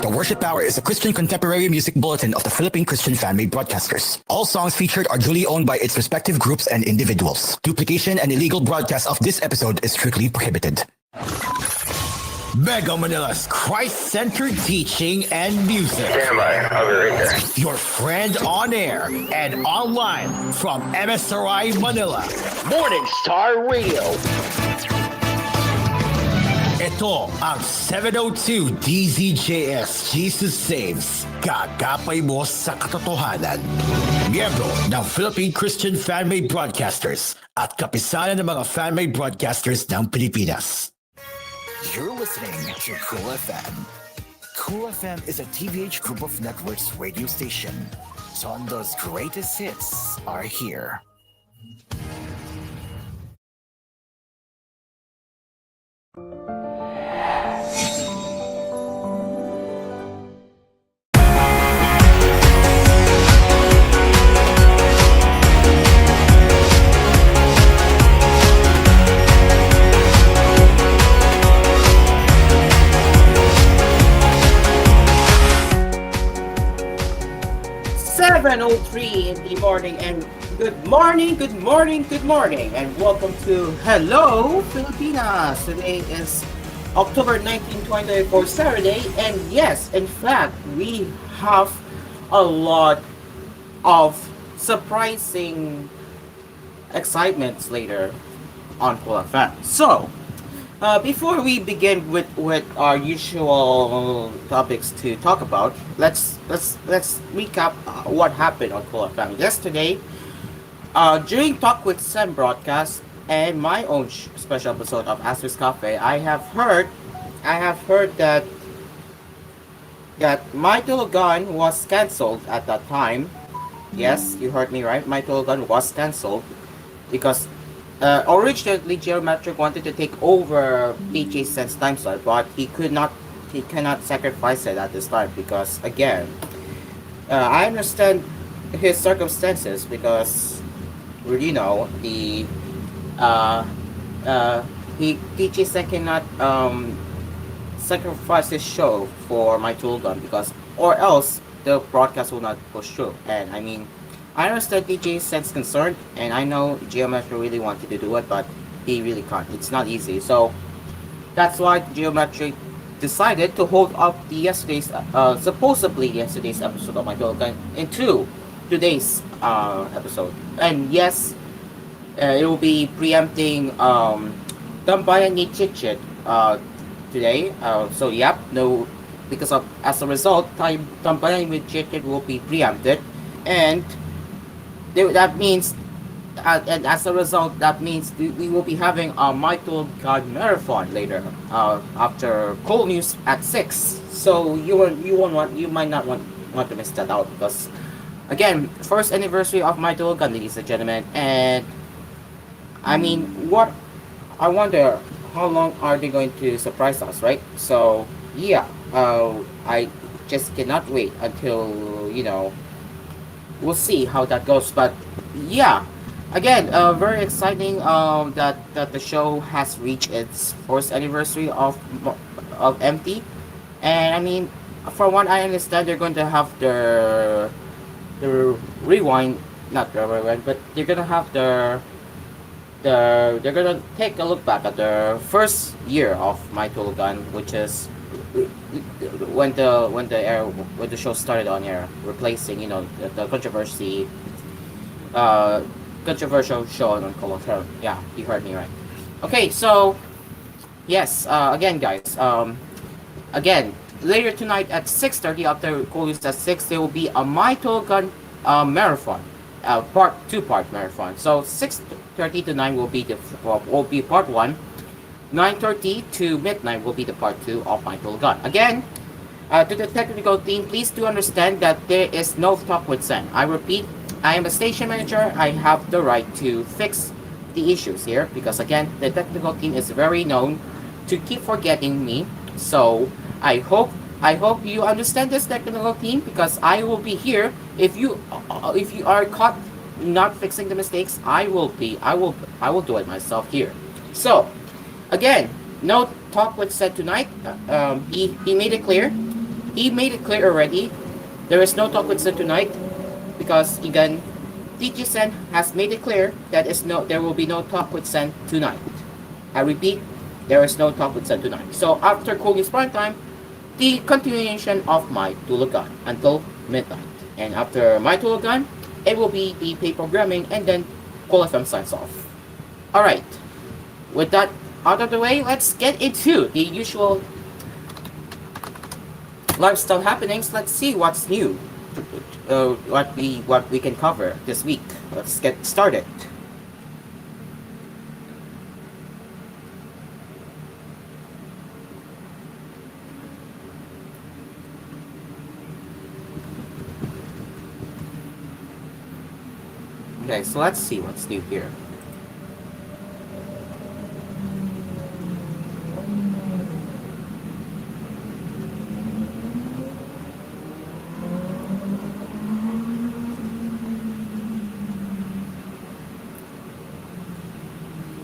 The Worship Hour is a Christian contemporary music bulletin of the Philippine Christian Fan-Made Broadcasters. All songs featured are duly owned by its respective groups and individuals. Duplication and illegal broadcast of this episode is strictly prohibited. Mega Manila's Christ-centered teaching and music. Stand by. I'll be right there. Your friend on air and online from MSRI Manila. Morning Star Radio. Ito ang 702 DZJS Jesus Saves. Kakapay mo sa katotohanan. Miyembro ng Philippine Christian Fan-Made Broadcasters at kapisanan ng mga fan-made broadcasters ng Pilipinas. You're listening to koolFM. koolFM is a TVH Group of Networks radio station. Sondo's greatest hits are here. .03 in the morning, and good morning, and welcome to Hello Pilipinas. Today is October 19, 2024, Saturday, and yes, in fact, we have a lot of surprising excitements later on koolFM. So, before we begin with our usual topics to talk about, let's recap what happened on koolFM yesterday. During Talk with Sam broadcast and my own special episode of Asphere Cafe, I have heard that my TGON was cancelled at that time. Yes, you heard me right. My TGON was cancelled because originally Geometric wanted to take over PJ Sen's time slot, but he cannot sacrifice it at this time because, again, I understand his circumstances because, you know, PJ Sen cannot sacrifice his show for my TGON because, or else the broadcast will not push through. And I mean, I understand PJ Sen's concerned, and I know Geometric really wanted to do it, but he really can't. It's not easy. So that's why Geometric decided to hold up the supposedly yesterday's episode of my TGON into today's episode. And yes, it will be preempting Tambayan ni Chit today. So yep, no, as a result, Tambayan with Chit will be preempted, and that means, and as a result, that means we will be having a My TGON marathon later after koolNews at 6. So you might not want to miss that out because, again, first anniversary of My TGON, ladies and gentlemen, and I mean, I wonder how long are they going to surprise us, right? So yeah, I just cannot wait until, you know, we'll see how that goes. But yeah, again, very exciting that the show has reached its first anniversary of MT. And I mean, from what I understand, they're going to have the rewind, not the rewind, but they're gonna have they're gonna take a look back at the first year of My TGON, which is when the show started on air, replacing, you know, the controversial show on koolFM. Yeah, you heard me right. Okay, so yes, again, guys, again, later tonight at 6:30 after koolNews at 6, there will be a My TGON marathon, two-part marathon. So 6:30 to 9 will be part 1. 9:30 to midnight will be the part 2 of My TGON. Again, to the technical team, please do understand that there is no Talk with Sam. I repeat, I am a station manager. I have the right to fix the issues here because, again, the technical team is very known to keep forgetting me. So I hope you understand this technical team because I will be here. If you are caught not fixing the mistakes, I will do it myself here. So again, no Talk with Sam tonight. He made it clear He made it clear already. There is no talk with Sen tonight because again, TG Sen has made it clear that there will be no talk with Sen tonight. I repeat, there is no talk with Sen tonight. So after koolNews prime time, the continuation of my Tulagan until midnight. And after my Tulagan, it will be the pay programming and then koolFM signs off. Alright, with that out of the way, let's get into the usual lifestyle happenings. Let's see what's new, what we can cover this week. Let's get started. Okay, so let's see what's new here.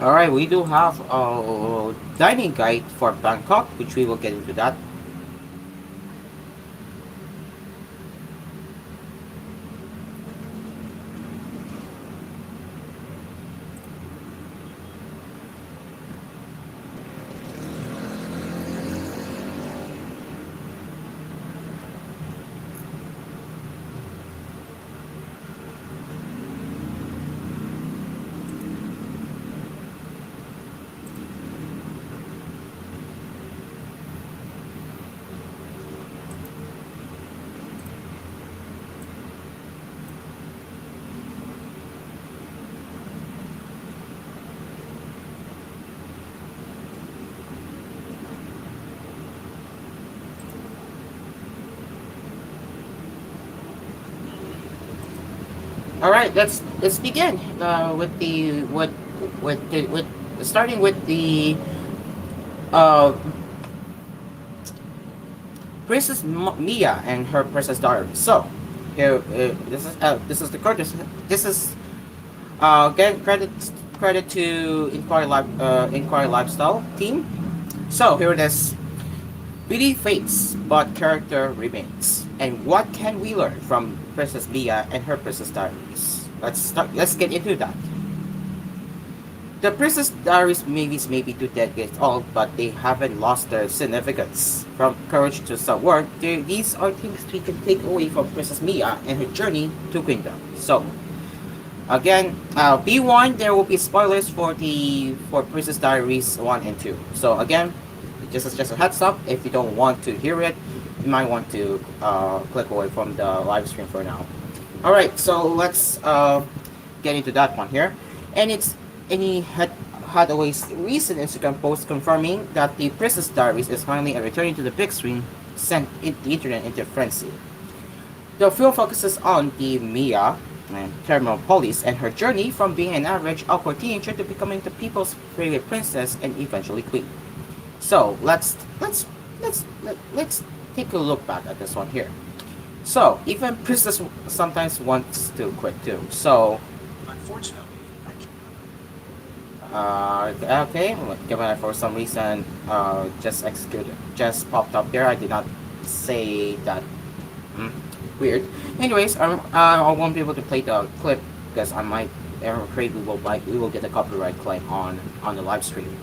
Alright, we do have a dining guide for Bangkok, which we will get into that. All right, let's begin with starting with the uh, Princess Mia and her Princess Diary. So here, this is the courtesy. This is again credit to Inquiry Lifestyle team. So here it is. Beauty fades, but character remains. And what can we learn from Princess Mia and her Princess Diaries? Let's get into that. The Princess Diaries movies may be 2 decades old, but they haven't lost their significance. From courage to self-worth, these are things we can take away from Princess Mia and her journey to Kingdom. So, again, be warned, there will be spoilers for Princess Diaries 1 and 2. So again, just a heads up, if you don't want to hear it, you might want to click away from the live stream for now. Alright, so let's get into that one here. And Annie Hathaway's recent Instagram post confirming that the Princess Diaries is finally returning to the big screen sent the internet into frenzy. The film focuses on the Mia and terminal police and her journey from being an average awkward teenager to becoming the people's favorite princess and eventually queen. So let's take a look back at this one here. So even Princess sometimes wants to quit too. So Unfortunately, okay, given for some reason just popped up there. I did not say that. Weird. Anyways, I won't be able to play the clip because I'm afraid we will get a copyright claim on the live stream.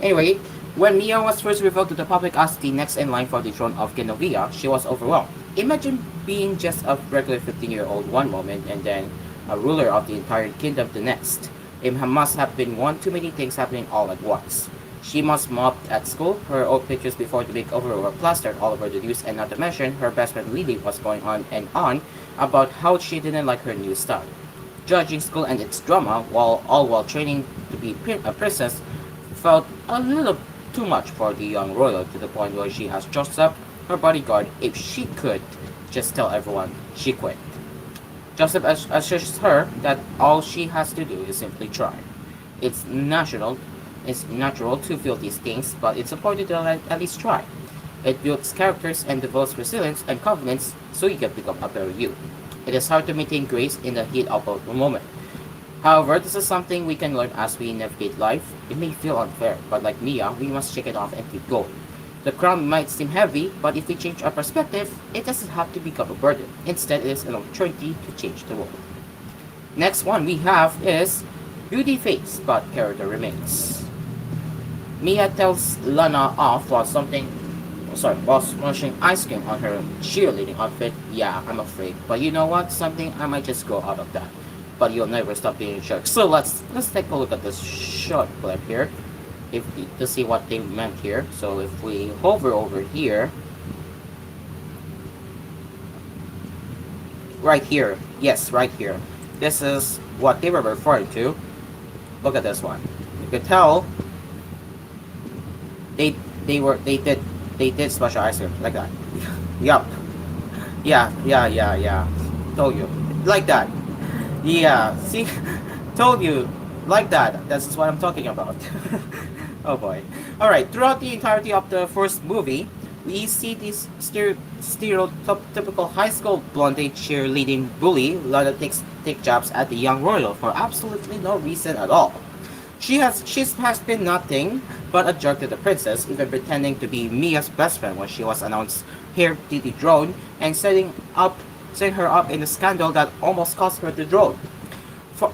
Anyway, when Mia was first revealed to the public as the next in line for the throne of Genovia, she was overwhelmed. Imagine being just a regular 15-year-old one moment and then a ruler of the entire kingdom the next. It must have been one too many things happening all at once. She must mopped at school, her old pictures before the makeover were plastered all over the news, and not to mention, her best friend Lily was going on and on about how she didn't like her new style. Judging school and its drama, while training to be a princess, felt a little too much for the young royal, to the point where she asked Joseph, her bodyguard, if she could just tell everyone she quit. Joseph assures her that all she has to do is simply try. It's natural to feel these things, but it's important to at least try. It builds characters and develops resilience and confidence so you can become a better you. It is hard to maintain grace in the heat of a moment. However, this is something we can learn as we navigate life. It may feel unfair, but like Mia, we must shake it off and keep going. The crown might seem heavy, but if we change our perspective, it doesn't have to become a burden. Instead, it is an opportunity to change the world. Next one we have is beauty fades, but character remains. Mia tells Lana off while smashing ice cream on her cheerleading outfit. Yeah, I'm afraid. But you know what? Something I might just go out of that. But you'll never stop being a jerk. So let's take a look at this short clip here, to see what they meant here. So if we hover over here, right here, yes, right here. This is what they were referring to. Look at this one. You can tell they did special ice cream like that. Yup. Yeah. Told you. Like that. Yeah. See? Told you. Like that. That's what I'm talking about. Oh boy. Alright, throughout the entirety of the first movie, we see this stereotypical high school blonde cheerleading bully Lana take jabs at the young royal for absolutely no reason at all. She has been nothing but a jerk to the princess, even pretending to be Mia's best friend when she was announced here to the throne and setting her up in a scandal that almost cost her the throne.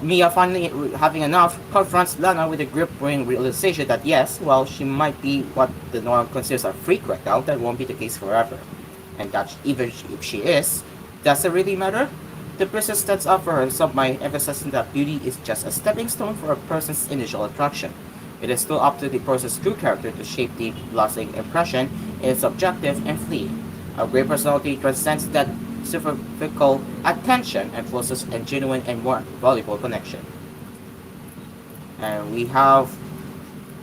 Mia, finally having enough, confronts Lana with a grip-brain realization that yes, well, she might be what the North considers a freak right now, that won't be the case forever. And that even if she is, does it really matter? The princess stands up for herself by emphasizing that beauty is just a stepping stone for a person's initial attraction. It is still up to the person's true character to shape the lasting impression. It is subjective and fleeting. A great personality transcends that superficial attention and fosters a genuine and more valuable connection. And we have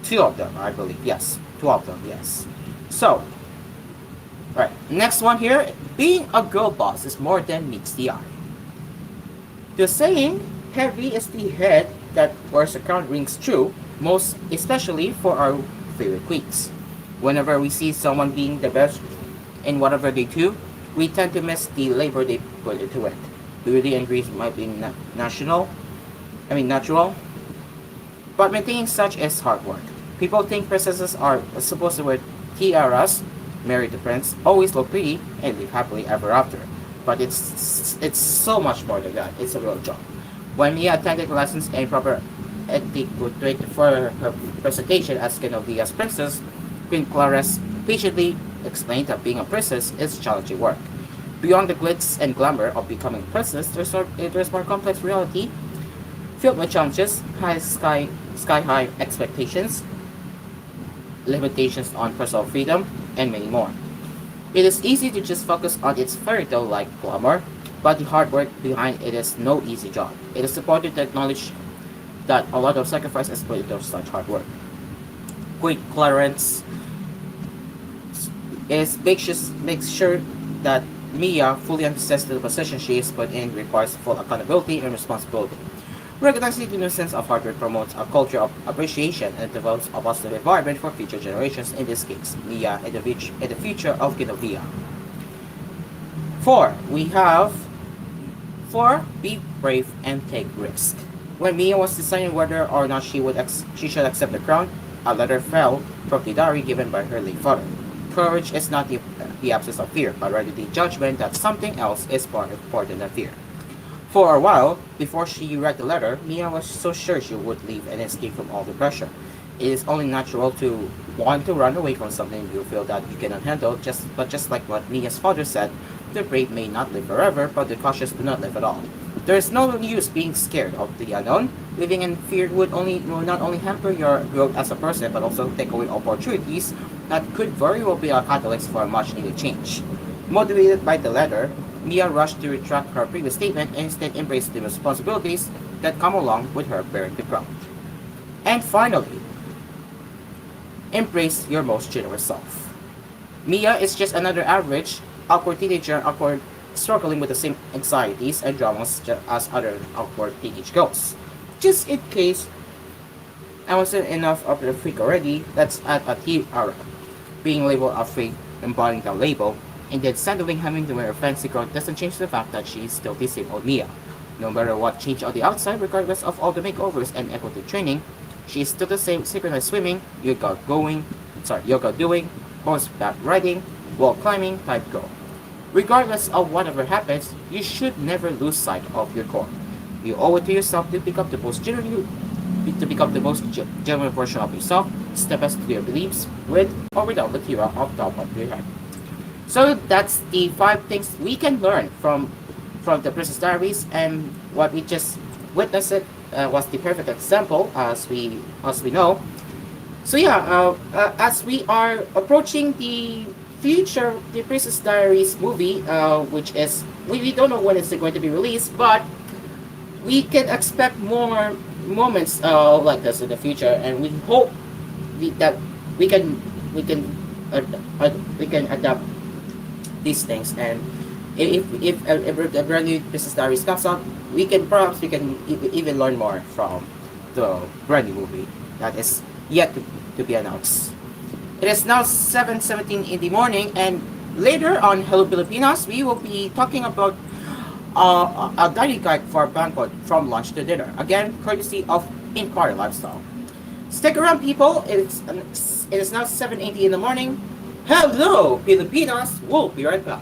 two of them, I believe. Yes, two of them, yes. So, right, next one here. Being a girl boss is more than meets the eye. The saying, heavy is the head that wears a crown, rings true, most especially for our favorite queens. Whenever we see someone being the best in whatever they do, we tend to miss the labor they put into it. Beauty and grace might be natural, but maintaining such is hard work. People think princesses are supposed to wear tiaras, marry the prince, always look pretty, and live happily ever after. But it's so much more than that. It's a real job. When Mia attended lessons and proper etiquette for her presentation as Genovia's princess, Queen Clarence patiently explained that being a princess is challenging work. Beyond the glitz and glamour of becoming a princess, there's more complex reality, filled with challenges, sky-high expectations, limitations on personal freedom, and many more. It is easy to just focus on its fairy tale-like glamour, but the hard work behind it is no easy job. It is important to acknowledge that a lot of sacrifice is put into such hard work. Queen Clarence makes sure that Mia fully understands the position she is put in requires full accountability and responsibility. Recognizing the nuisance of hard work promotes a culture of appreciation and develops a positive environment for future generations, in this case, Mia and the future of Genovia. 4. We have 4. Be brave and take risk. When Mia was deciding whether or not she should accept the crown, a letter fell from the diary given by her late father. Courage is not the absence of fear, but rather the judgment that something else is more important than fear. For a while, before she read the letter, Mia was so sure she would leave and escape from all the pressure. It is only natural to want to run away from something you feel that you cannot handle, but just like what Mia's father said, the brave may not live forever, but the cautious do not live at all. There is no use being scared of the unknown. Living in fear will not only hamper your growth as a person, but also take away opportunities that could very well be a catalyst for a much-needed change. Motivated by the letter, Mia rushed to retract her previous statement and instead embraced the responsibilities that come along with her bearing the crown. And finally, embrace your most generous self. Mia is just another average, awkward teenager, struggling with the same anxieties and dramas as other awkward teenage girls. Just in case I wasn't enough of a freak already, let's add a tiara. Being labeled a freak, embodying the label, and then suddenly having to wear a fancy gown doesn't change the fact that she is still the same old Mia. No matter what changed on the outside, regardless of all the makeovers and equity training, she is still the same synchronized swimming, yoga doing, horseback riding, wall climbing type goal. Regardless of whatever happens, you should never lose sight of your goal. You owe it to yourself to become the most genuine genuine version of yourself, step as to your beliefs, with or without the Tira off top of your head. So that's the five things we can learn from the Princess Diaries, and what we just witnessed it was the perfect example, as we know. So yeah, as we are approaching the future, the Princess Diaries movie, which is we don't know when it's going to be released, but we can expect more moments like this in the future, and we hope that we can we can we can adapt these things. And if the brand new Princess Diaries comes out, we can even learn more from the brand new movie that is yet to be announced. It is now 7:17 in the morning, and later on Hello Pilipinas, we will be talking about a dining guide for a banquet from lunch to dinner. Again, courtesy of Inquiry Lifestyle. Stick around, people. It is now 7:80 in the morning. Hello Pilipinas. We'll be right back.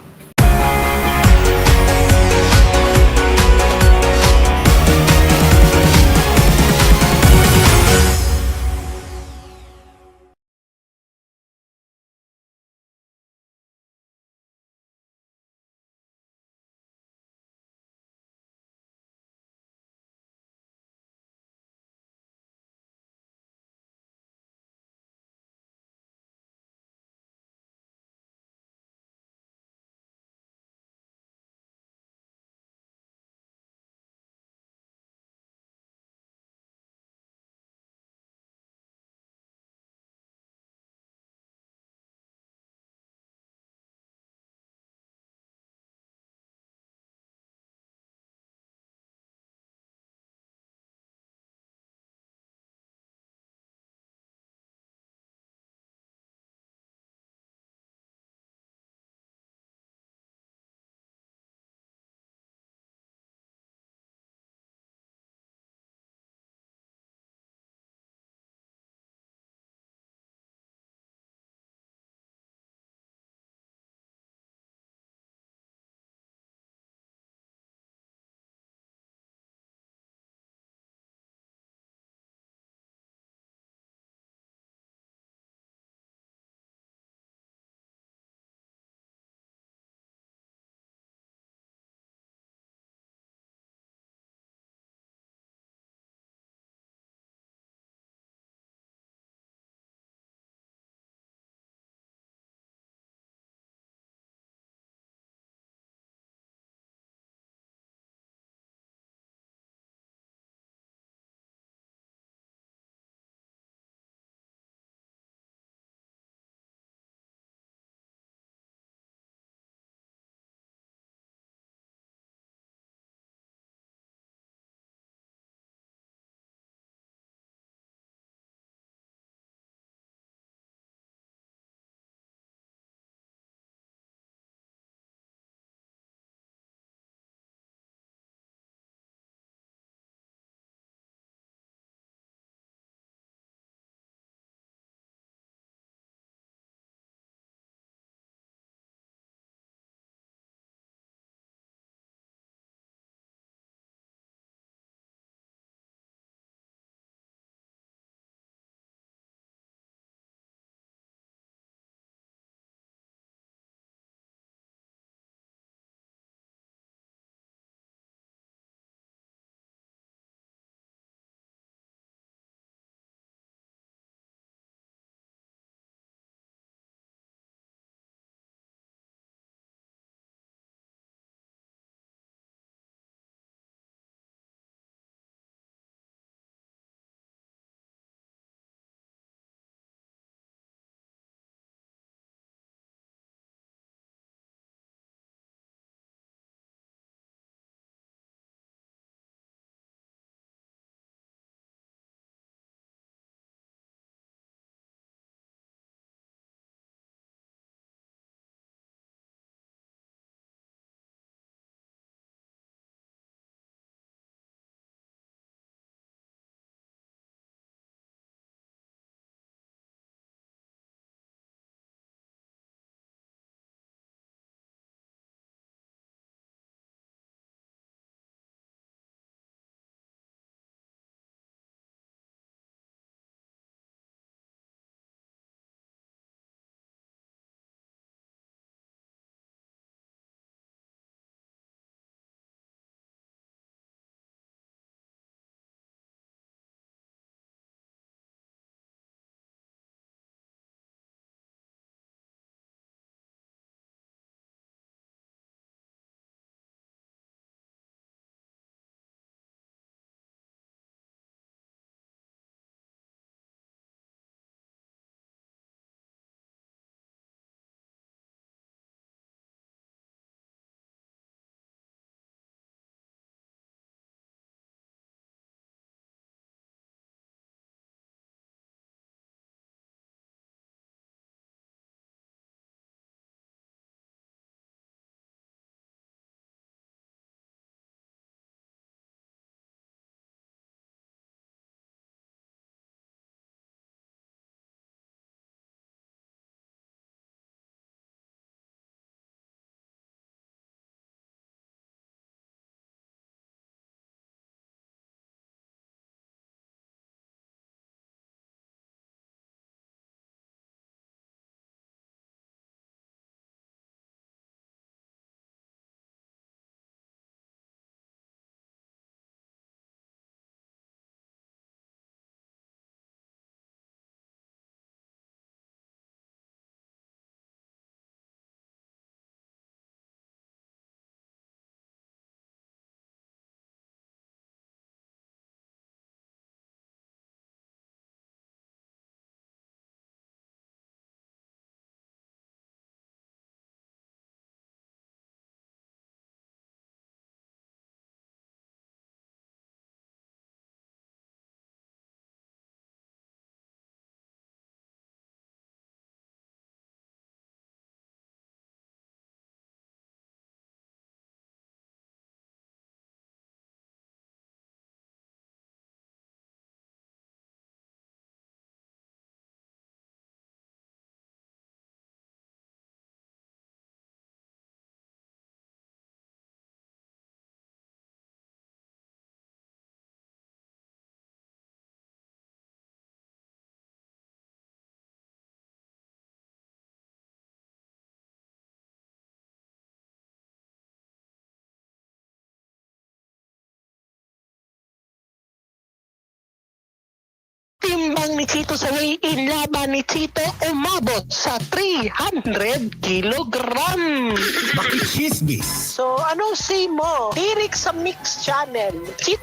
timbang ni Chito sa weigh-in laban ni Chito umabot sa 300 kilogram. Makichismis. So, anong say mo? Tirik sa Mix Channel. Cheat.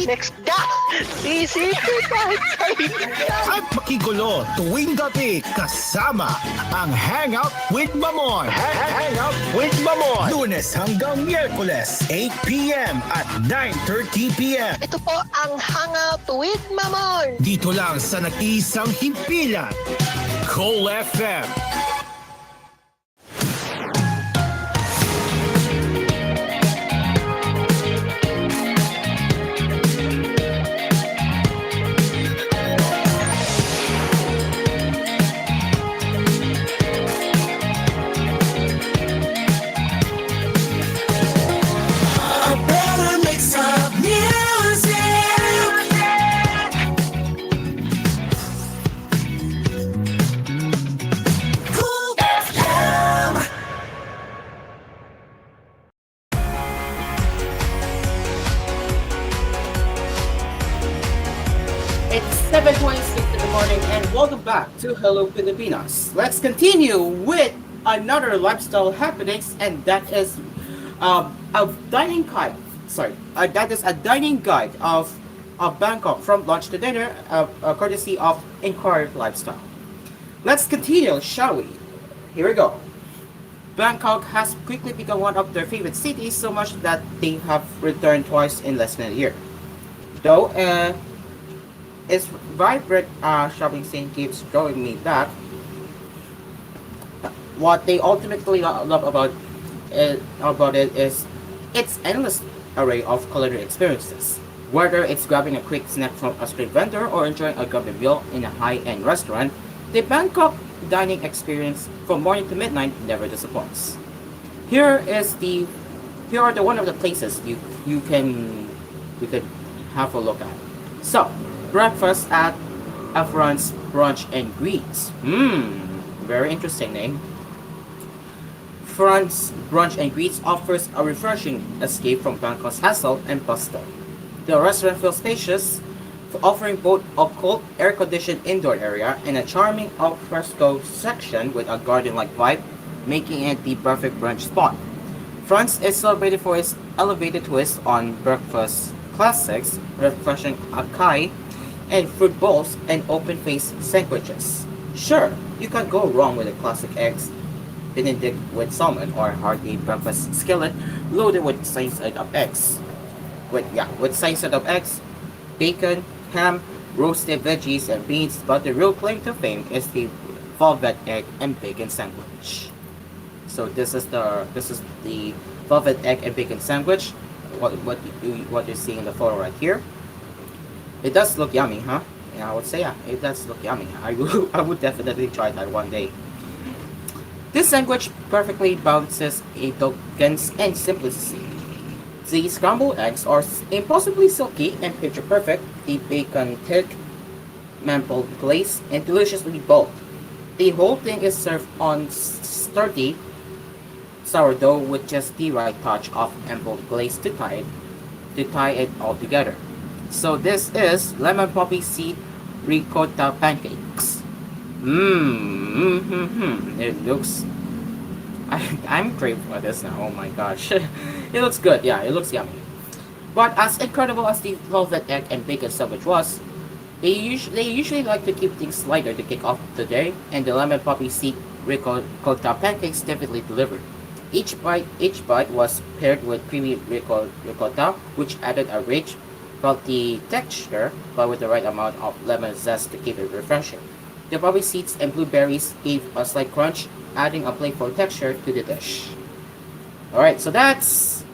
Next ka. Isipin kahit kayo. At makigulo tuwing gabi kasama ang Hangout with Mamon. Hangout with Mamon. Lunes hanggang Miyerkules, 8 p.m. at 9:30 p.m. Ito po ang Hangout with Mamon. Dito lang sa nag-iisang himpilan, koolFM. It's 7:26 in the morning and welcome back to Hello Pilipinas. Let's continue with another lifestyle happenings, and that is a dining guide. That is a dining guide of Bangkok from lunch to dinner, courtesy of Inquired Lifestyle. Let's continue, shall we? Here we go. Bangkok has quickly become one of their favorite cities, so much that they have returned twice in less than a year. Though its vibrant shopping scene keeps drawing me back, what they ultimately love about it is its endless array of culinary experiences. Whether it's grabbing a quick snack from a street vendor or enjoying a gourmet meal in a high-end restaurant, the Bangkok dining experience from morning to midnight never disappoints. Here are one of the places you could have a look at. So, breakfast at Afron's Brunch and Greets. Very interesting name. Afron's Brunch and Greets offers a refreshing escape from Bangkok's hassle and bustle. The restaurant feels spacious, offering both a cold, air-conditioned indoor area and a charming al fresco section with a garden-like vibe, making it the perfect brunch spot. France is celebrated for its elevated twist on breakfast classics, refreshing acai, and fruit bowls and open-faced sandwiches. Sure, you can't go wrong with the classic eggs Benedict with salmon or hearty breakfast skillet loaded with sliced up eggs. With sliced up eggs, bacon, ham, roasted veggies, and beans. But the real claim to fame is the velvet egg and bacon sandwich. So this is the velvet egg and bacon sandwich. What you see in the photo right here. It does look yummy, huh? Yeah, I would say it does look yummy. I would definitely try that one day. This sandwich perfectly balances elegance and simplicity. The scrambled eggs are impossibly silky and picture perfect. The bacon thick, maple glaze, and deliciously bold. The whole thing is served on sturdy sourdough with just the right touch of maple glaze to tie it all together. So this is lemon poppy seed ricotta pancakes. It looks. I'm craving for this now. Oh my gosh, it looks good. Yeah, it looks yummy. But as incredible as the velvet egg and bacon sandwich was, they usually like to keep things lighter to kick off the day, and the lemon poppy seed ricotta pancakes definitely delivered. Each bite was paired with creamy ricotta, which added a rich, salty texture, but with the right amount of lemon zest to keep it refreshing. The poppy seeds and blueberries gave a slight crunch, adding a playful texture to the dish. Alright, so that's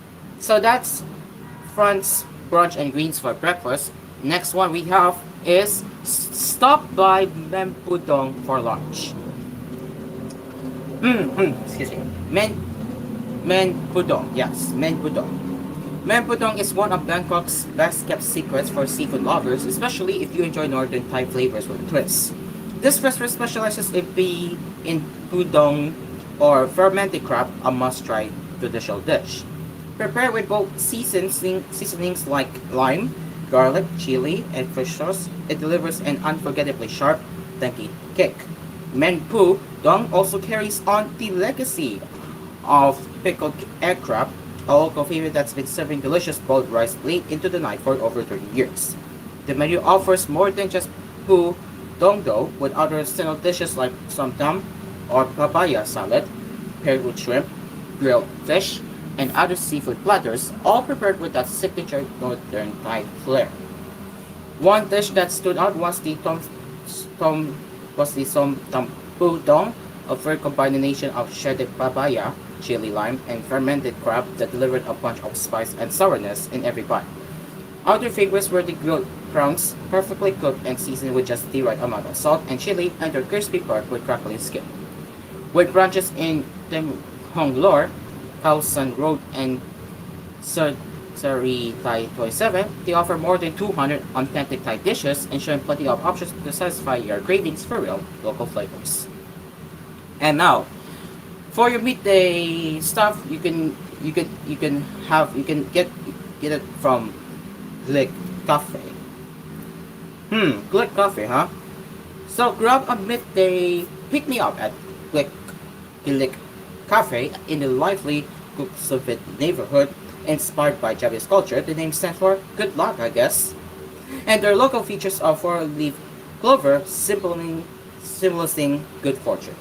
Fran's brunch and greens for breakfast. Next one we have is stop by Mempudong for lunch. Excuse me. Mempudong, yes, Mempudong. Mempudong is one of Bangkok's best kept secrets for seafood lovers, especially if you enjoy northern Thai flavors with a twist. This restaurant specializes in pudong or fermented crab, a must-try traditional dish. Prepared with both seasonings like lime, garlic, chili, and fish sauce, it delivers an unforgettably sharp, tangy kick. Men Poo Dong also carries on the legacy of pickled egg crab, a local favorite that's been serving delicious boiled rice late into the night for over 30 years. The menu offers more than just Poo Dong dough, with other seasonal dishes like somtam or papaya salad, paired with shrimp, grilled fish, and other seafood platters, all prepared with that signature northern Thai flair. One dish that stood out was tom som tam poo dong, a very combination of shredded papaya, chili lime, and fermented crab that delivered a bunch of spice and sourness in every bite. Other favorites were the grilled prawns, perfectly cooked and seasoned with just the right amount of salt and chili, and their crispy pork with crackling skin. With branches in Tem Hong Lor, Khao San Road, and Sari Thai 27, they offer more than 200 authentic Thai dishes, ensuring plenty of options to satisfy your cravings for real local flavors. And now, for your midday stuff, you can get it from Glick Cafe. Glick Cafe, huh? So grab a midday pick me up at Glick Cafe in the lively Kuksovit neighborhood, inspired by Japanese culture. The name stands for good luck, I guess. And their local features are four-leaf clover, symbolizing good fortune.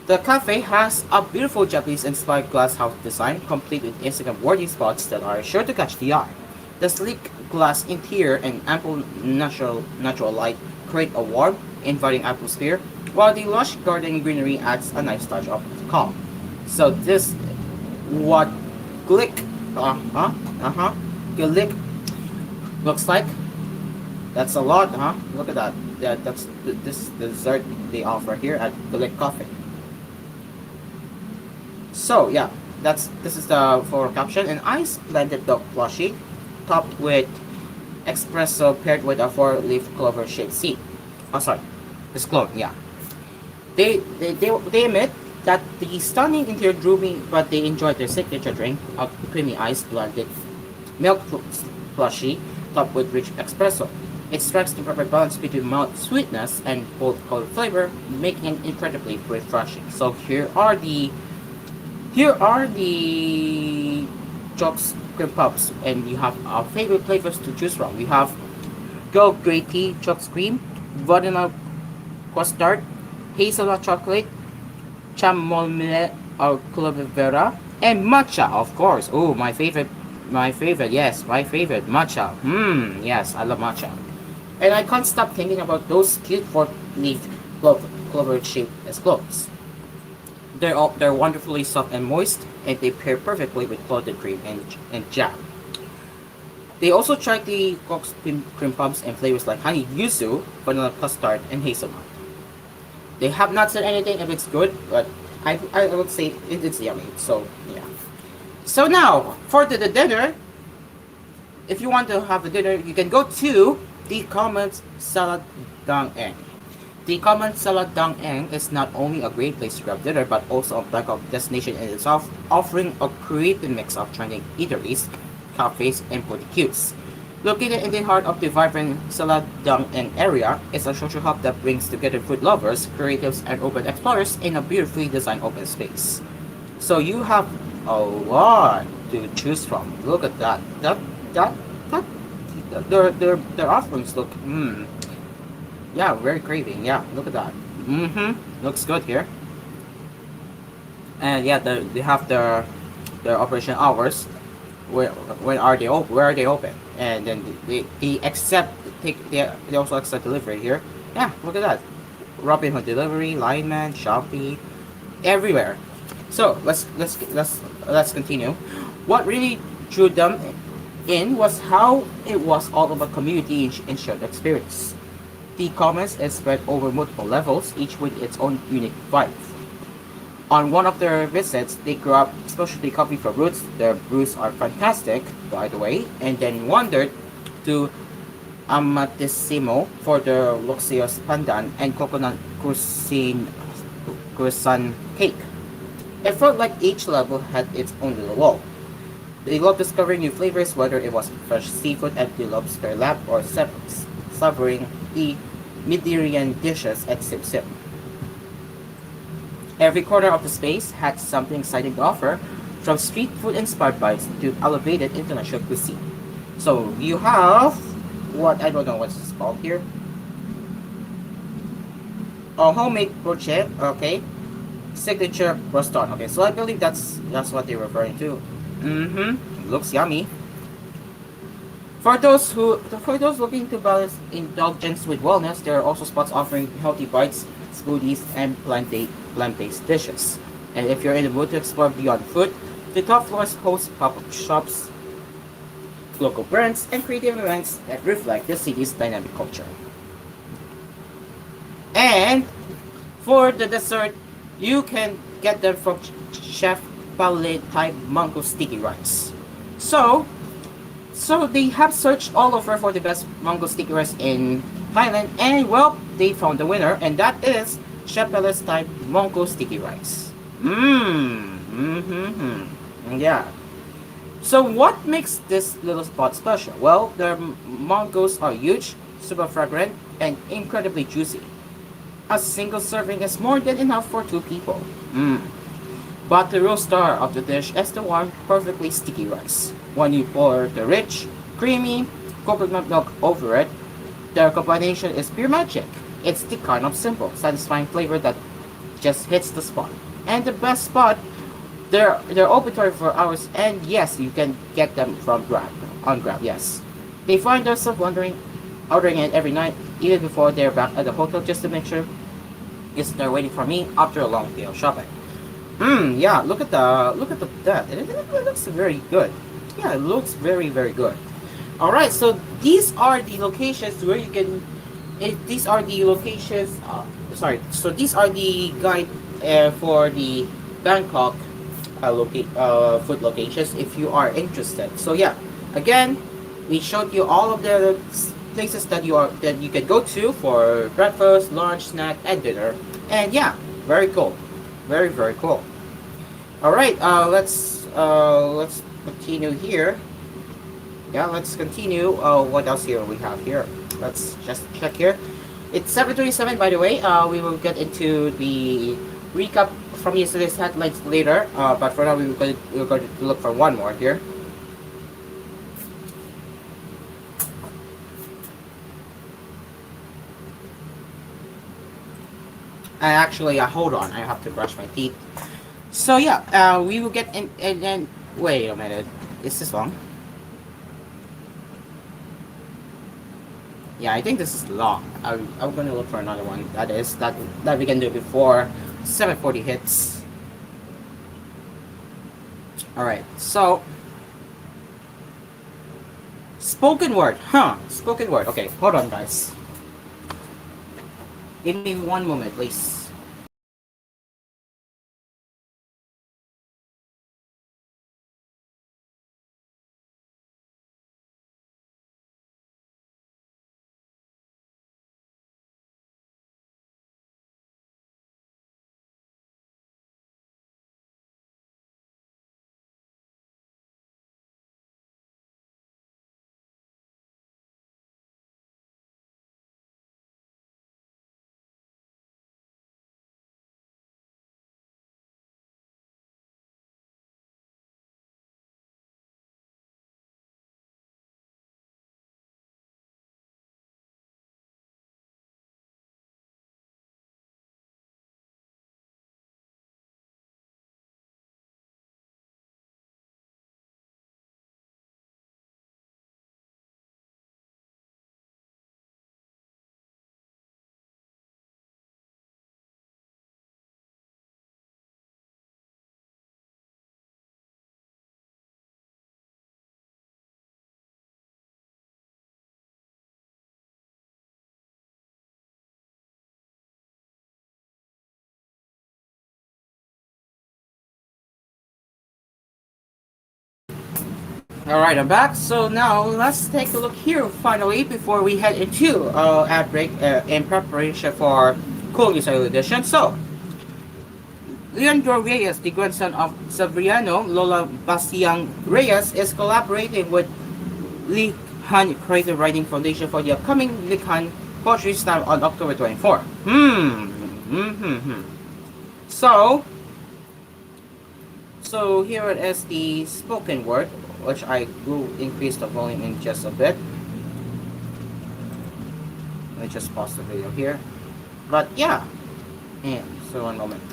The cafe has a beautiful Japanese-inspired glass house design, complete with Instagram-worthy spots that are sure to catch the eye. The sleek glass interior and ample natural light create a warm, inviting atmosphere, while the lush garden greenery adds a nice touch of calm. So this what Glick Glick looks like. That's a lot, huh? Look at that. That's this dessert they offer here at Glick Cafe. So yeah, this is the for caption. An ice blended dog plushie, topped with espresso paired with a four-leaf clover shaped seed. Oh sorry, it's clone. Yeah. They admit that the stunning interior drew me, but they enjoyed their signature drink, a creamy ice blended milk plushie topped with rich espresso. It strikes the perfect balance between mild sweetness and bold cold flavor, making it incredibly refreshing. So here are the Jokes cream puffs, and you have our favorite flavors to choose from. We have gold grey tea Jokes cream, vanilla custard, hazelnut chocolate, chamomile or clovera, and matcha, of course. Oh, my favorite, yes, my favorite, matcha. Yes, I love matcha. And I can't stop thinking about those cute four-leaf clover shaped as cloves. They're wonderfully soft and moist, and they pair perfectly with clotted cream and jam. They also tried the Cox cream puffs in flavors like honey yuzu, vanilla custard, and hazelnut. They have not said anything if it's good, but I would say it's yummy. So yeah. So now for the dinner, if you want to have a dinner, you can go to the Common Salad Dang Eng. The Common Salad Dang Eng is not only a great place to grab dinner, but also a Bangkok destination in itself, offering a creative mix of trending eateries, cafes, and boutiques. Located in the heart of the vibrant Salad Dang Eng area, it's a social hub that brings together food lovers, creatives, and urban explorers in a beautifully designed open space. So you have a lot to choose from. Look at that. Their offerings look yeah, very craving. Yeah, look at that. Looks good here. And yeah, they have their operation hours. Where are they open? And then they also accept delivery here. Yeah, look at that. Robinhood Delivery, Lineman, Shopee, everywhere. So let's continue. What really drew them in was how it was all about community and shared experience. The Commons is spread over multiple levels, each with its own unique vibe. On one of their visits, they grabbed specialty coffee from Roots. Their brews are fantastic, by the way, and then wandered to Amatissimo for their luxurious pandan and coconut croissant cake. It felt like each level had its own little wall. They love discovering new flavors, whether it was fresh seafood, empty lobster lap, or savoring the Mediterranean dishes at Sip Sip. Every corner of the space had something exciting to offer, from street food inspired bites to elevated international cuisine. So you have what I don't know what's this called here. A homemade crochet, okay. Signature restaurant. Okay, so I believe that's what they're referring to. Mm-hmm. Looks yummy. For those looking to balance indulgence with wellness, there are also spots offering healthy bites, smoothies, and plant-based dishes. And if you're in the mood to explore beyond food, the top floors host pop-up shops, local brands, and creative events that reflect the city's dynamic culture. And for the dessert, you can get them from Chef Palette type mango sticky rice. So, so they have searched all over for the best mango sticky rice in Thailand, and well, they found the winner, and that is Chef Palette's type mango sticky rice. Yeah. So what makes this little spot special? Well, the mangoes are huge, super fragrant, and incredibly juicy. A single serving is more than enough for two people. But the real star of the dish is the warm, perfectly sticky rice. When you pour the rich, creamy coconut milk over it, the combination is pure magic. It's the kind of simple, satisfying flavor that just hits the spot. And the best spot, they're open 24 hours, and yes, you can get them from Grab, yes. They find themselves ordering it every night, even before they're back at the hotel, just to make sure they're waiting for me after a long day of shopping. Yeah, look at that. It looks very good. Yeah, it looks very, very good. Alright, so these are the locations where you can, these are the locations, so these are the guide for the Bangkok food locations if you are interested. So yeah, again, we showed you all of the places that you can go to for breakfast, lunch, snack, and dinner. And yeah, very cool, very, very cool. All right, let's continue here. Yeah, let's continue. What else here we have here? Let's just check here. It's 7:27, by the way. We will get into the recap from yesterday's headlines later. But for now, we're going to look for one more here. Actually, hold on. I have to brush my teeth. So yeah, we will get in, and then wait a minute. Is this long? Yeah, I think this is long. I'm gonna look for another one that we can do before 7:40 hits. All right. So spoken word, Spoken word. Okay, hold on, guys. Give me one moment, please. All right, I'm back. So now let's take a look here finally before we head into ad break in preparation for koolNews edition. So Leandro Reyes, the grandson of Severiano Lola Bastiang Reyes, is collaborating with Lee Han Creative Writing Foundation for the upcoming Lee Han Poetry Slam on October 24. So, here it is the spoken word, which I will increase the volume in just a bit. Let me just pause the video here. But yeah, and so one moment.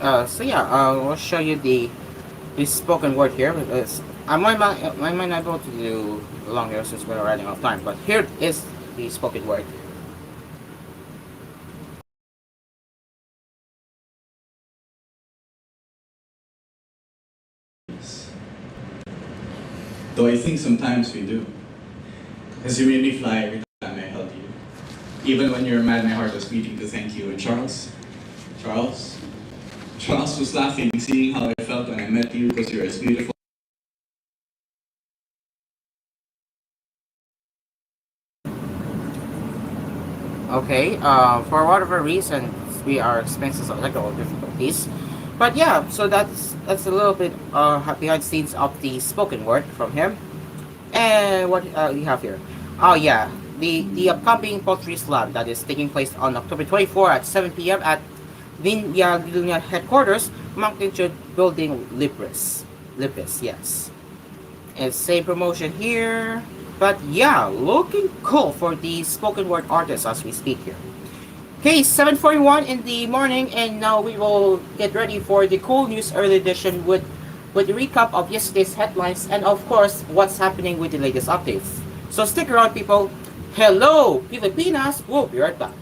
So yeah, I'll show you the spoken word here because I might not able to do longer since we're running out of time. But here is the spoken word. Though I think sometimes we do. Because you made me fly every time I held you. Even when you were mad, my heart was beating to thank you. And Charles was laughing, seeing how I felt when I met you because you're as beautiful. Okay, for whatever reason, we are experiencing some technical difficulties. But yeah, so that's a little bit behind the scenes of the spoken word from him. And what we have here? Oh yeah, the upcoming poetry slam that is taking place on October 24 at 7 p.m. at Linya headquarters, Magnitude Building Lipis, yes. And same promotion here. But yeah, looking cool for the spoken word artists as we speak here. Okay, 7:41 in the morning, and now we will get ready for the koolNews early edition with a recap of yesterday's headlines and of course what's happening with the latest updates. So stick around, people. Hello, Pilipinas. We'll be right back.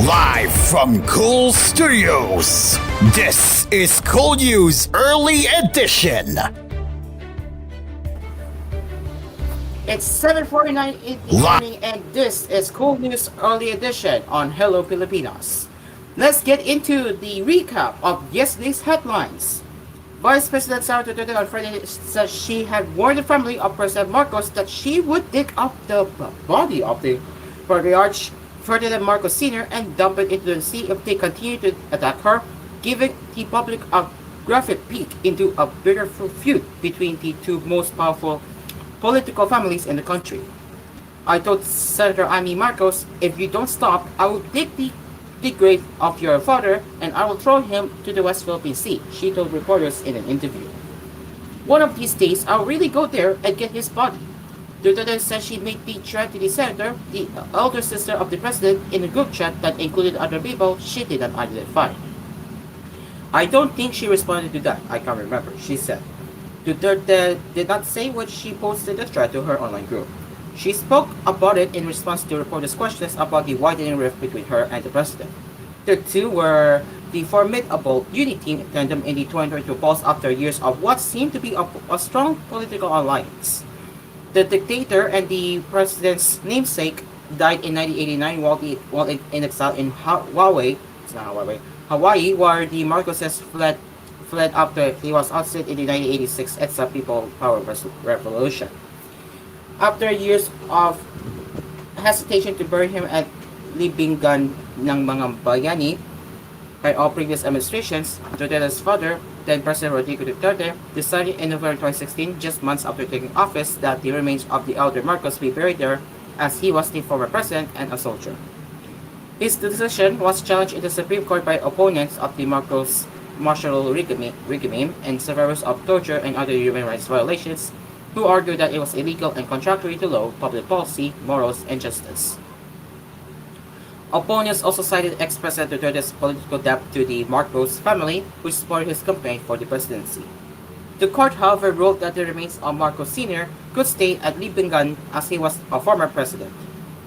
Live from Cool Studios, this is koolNews Early Edition. It's 7:49 in the morning, and this is koolNews Early Edition on Hello Pilipinas. Let's get into the recap of yesterday's headlines. Vice President Sara Duterte on Friday said she had warned the family of President Marcos that she would dig up the body of the patriarch Ferdinand Marcos Sr. and dump it into the sea if they continue to attack her, giving the public a graphic peek into a bitter feud between the two most powerful political families in the country. I told Senator Amy Marcos, if you don't stop, I will dig the grave of your father and I will throw him to the West Philippine Sea, she told reporters in an interview. One of these days, I'll really go there and get his body. Duterte said she made the threat to the senator, the elder sister of the president, in a group chat that included other people she did not identify. I don't think she responded to that, I can't remember, she said. Duterte did not say when she posted the threat to her online group. She spoke about it in response to reporters' questions about the widening rift between her and the president. The two were the formidable unity tandem in the 2022 polls after years of what seemed to be a strong political alliance. The dictator and the president's namesake died in 1989 while in exile in Hawaii, where the Marcoses fled after he was ousted in the 1986 EDSA People Power Revolution. After years of hesitation to bury him at libingan ng mga bayani by all previous administrations, Duterte's father, then President Rodrigo Duterte, decided in November 2016, just months after taking office, that the remains of the elder Marcos be buried there, as he was the former president and a soldier. His decision was challenged in the Supreme Court by opponents of the Marcos martial regime and survivors of torture and other human rights violations, who argued that it was illegal and contrary to law, public policy, morals, and justice. Opponents also cited ex-President Duterte's political debt to the Marcos family, which supported his campaign for the presidency. The court, however, ruled that the remains of Marcos Sr. could stay at Libingan as he was a former president.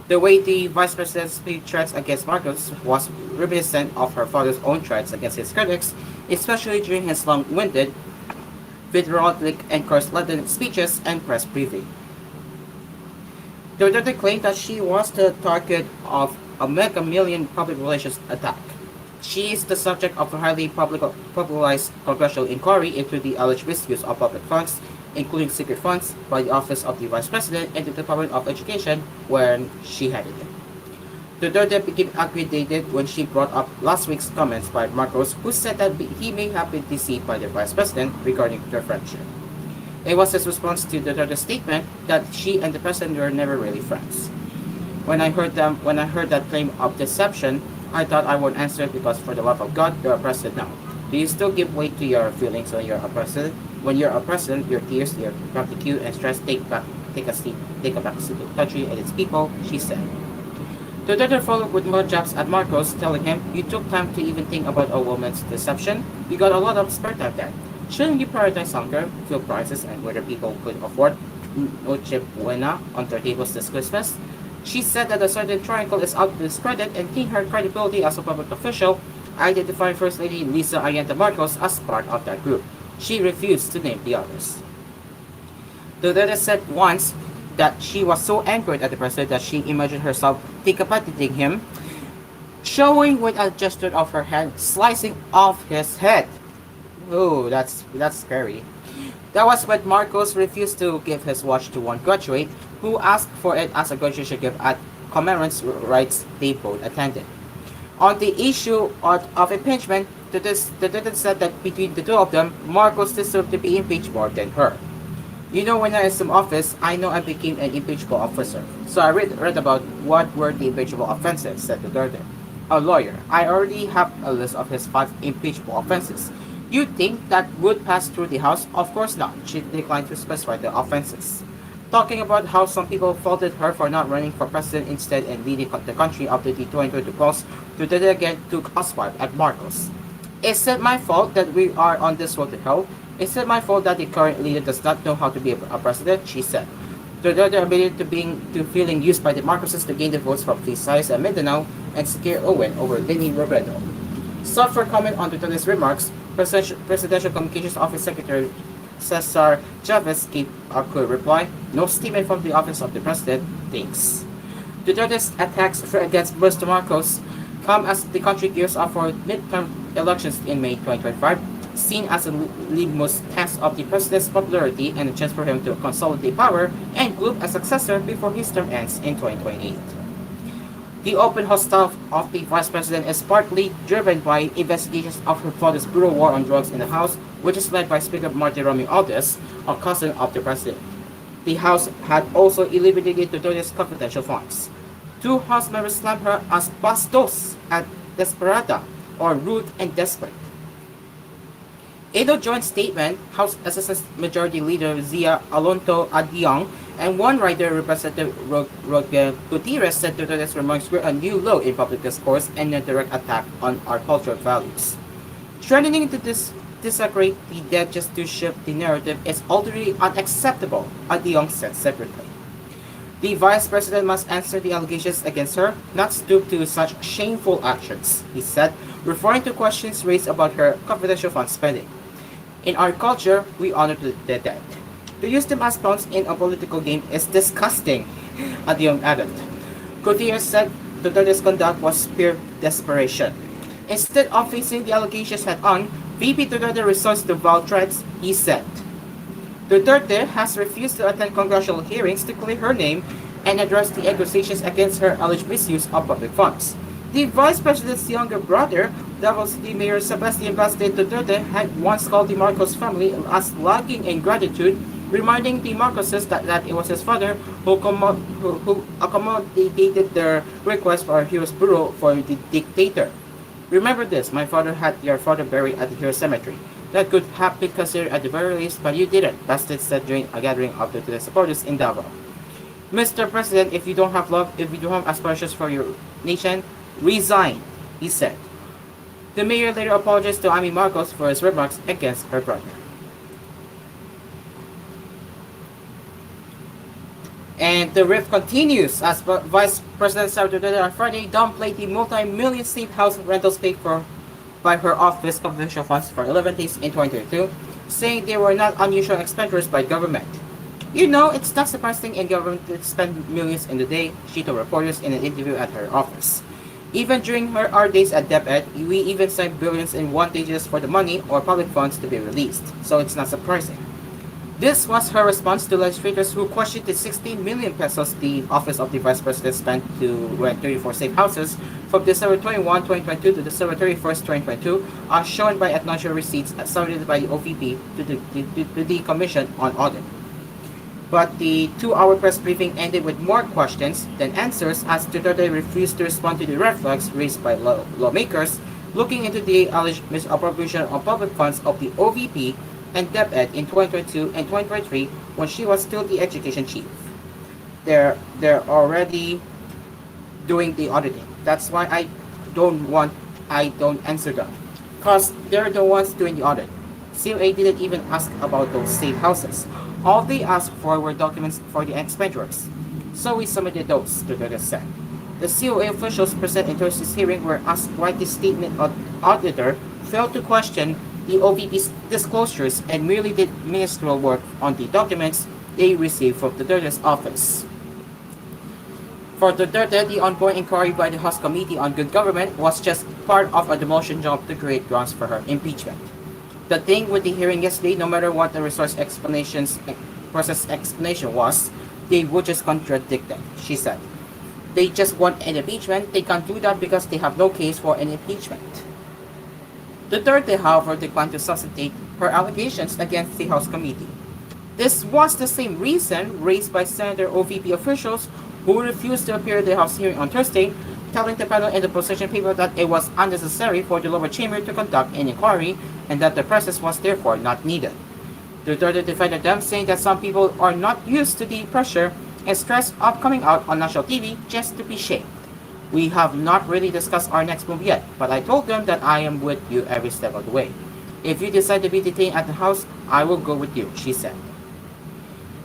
The way the vice president's threats against Marcos was reminiscent of her father's own threats against his critics, especially during his long-winded, vitriolic, and course-laden speeches and press briefing. Duterte claimed that she was the target of a mega million public relations attack. She is the subject of a highly publicized congressional inquiry into the alleged misuse of public funds, including secret funds, by the Office of the Vice President and the Department of Education when she headed it. Duterte became aggravated when she brought up last week's comments by Marcos, who said that he may have been deceived by the Vice President regarding their friendship. It was his response to Duterte's statement that she and the President were never really friends. When I heard that claim of deception, I thought I would answer it because, for the love of God, you're a president now. Do you still give weight to your feelings when you're a president? When you're a president, your tears, your gratitude, and stress take a back seat to the country and its people, she said. Duterte followed with more jabs at Marcos, telling him, you took time to even think about a woman's deception. You got a lot of spare time then. Shouldn't you prioritize hunger, fuel prices, and whether people could afford Noche Buena on their tables this Christmas? She said that a certain triangle is out to discredit and gain her credibility as a public official, identifying First Lady Lisa Ayanta Marcos as part of that group. She refused to name the others. Duterte said once that she was so angered at the president that she imagined herself decapitating him, showing with a gesture of her hand slicing off his head. Oh, that's scary. That was when Marcos refused to give his watch to one graduate who asked for it as a graduation gift at commemorates rights they both attended. On the issue of impeachment, Duterte said that between the two of them, Marcos deserved to be impeached more than her. You know, when I assumed office, I know I became an impeachable officer. So I read about what were the impeachable offenses, said Duterte. A lawyer, I already have a list of his 5 impeachable offenses. You think that would pass through the House? Of course not. She declined to specify the offenses. Talking about how some people faulted her for not running for president instead and leading the country after the 2022 polls, Duterte again took a swipe at Marcos. Is it my fault that we are on this road to hell? Is it my fault that the current leader does not know how to be a president? She said. Duterte admitted to feeling used by the Marcoses to gain the votes from Visayas and Mindanao and secure a win over Leni Robredo. Sought for comment on Duterte's remarks, Presidential Communications Office Secretary Cesar Chavez gave a clear reply, no statement from the office of the president, thanks. Duterte's attacks against Mr. Marcos come as the country gears up for midterm elections in May 2025, seen as a litmus test of the president's popularity and a chance for him to consolidate power and group a successor before his term ends in 2028. The open hostile of the vice president is partly driven by investigations of her father's brutal war on drugs in the House, which is led by Speaker Martin Romy Aldez, a cousin of the president. The House had also eliminated Duterte's confidential funds. Two House members slammed her as bastos and desperada, or rude and desperate. In a joint statement, House Assistant Majority Leader Zia Alonto Adiong and one writer, Representative Roque Gutierrez, said Duterte's remarks were a new low in public discourse and a direct attack on our cultural values. Strengthening to disagree the dead just to shift the narrative is utterly unacceptable, Adiong said separately. The vice president must answer the allegations against her, not stoop to such shameful actions, he said, referring to questions raised about her confidential fund spending. In our culture, we honor the dead. To use them as pawns in a political game is disgusting, Adiong added. Gutierrez said Duterte's conduct was pure desperation. Instead of facing the allegations head-on, VP Duterte resorts to vile threats, he said. Duterte has refused to attend congressional hearings to clear her name and address the accusations against her alleged misuse of public funds. The vice president's younger brother, Davao City Mayor Sebastian Bastien Duterte, had once called the Marcos family as lacking in gratitude, reminding the Marcoses that it was his father who accommodated their request for a hero's burial for the dictator. Remember this, my father had your father buried at the Hero Cemetery. That could have been considered at the very least, but you didn't, Bastien said during a gathering of the supporters in Davao. Mr. President, if you don't have love, if you don't have aspirations for your nation, resign, he said. The mayor later apologized to Amy Marcos for his remarks against her brother. And the rift continues as Vice President Sara Duterte on Friday downplayed the multi-million state house rentals paid for by her office confidential funds for 11 days in 2022, saying they were not unusual expenditures by government. You know, it's not surprising in government to spend millions in a day, she told reporters in an interview at her office. Even during our days at DepEd, we even signed billions in wantages for the money or public funds to be released, so it's not surprising. This was her response to legislators who questioned the 16 million pesos the Office of the Vice President spent to rent 34 safe houses from December 21, 2022 to December 31st, 2022, as shown by acknowledged receipts submitted by the OVP to the Commission on Audit. But the 2-hour press briefing ended with more questions than answers as Duterte refused to respond to the red flags raised by lawmakers looking into the alleged misappropriation of public funds of the OVP and DepEd in 2022 and 2023 when she was still the education chief. They're already doing the auditing. That's why I don't answer them. Because they're the ones doing the audit. COA didn't even ask about those safe houses. All they asked for were documents for the expenditures. So we submitted those, Duterte said. The COA officials present in Thursday's hearing were asked why the statement auditor failed to question the OVP's disclosures and merely did ministerial work on the documents they received from Duterte's office. For Duterte, the ongoing inquiry by the House Committee on Good Government was just part of a demotion job to create grounds for her impeachment. The thing with the hearing yesterday, no matter what the process explanation was, they would just contradict them, she said. They just want an impeachment. They can't do that because they have no case for an impeachment. Duterte, however, declined to substantiate her allegations against the House Committee. This was the same reason raised by Senator OVP officials who refused to appear at the House hearing on Thursday, telling the panel in the position paper that it was unnecessary for the lower chamber to conduct an inquiry and that the process was therefore not needed. Duterte defended them, saying that some people are not used to the pressure and stress of coming out on national TV just to be shamed. We have not really discussed our next move yet, but I told them that I am with you every step of the way. If you decide to be detained at the House, I will go with you, she said.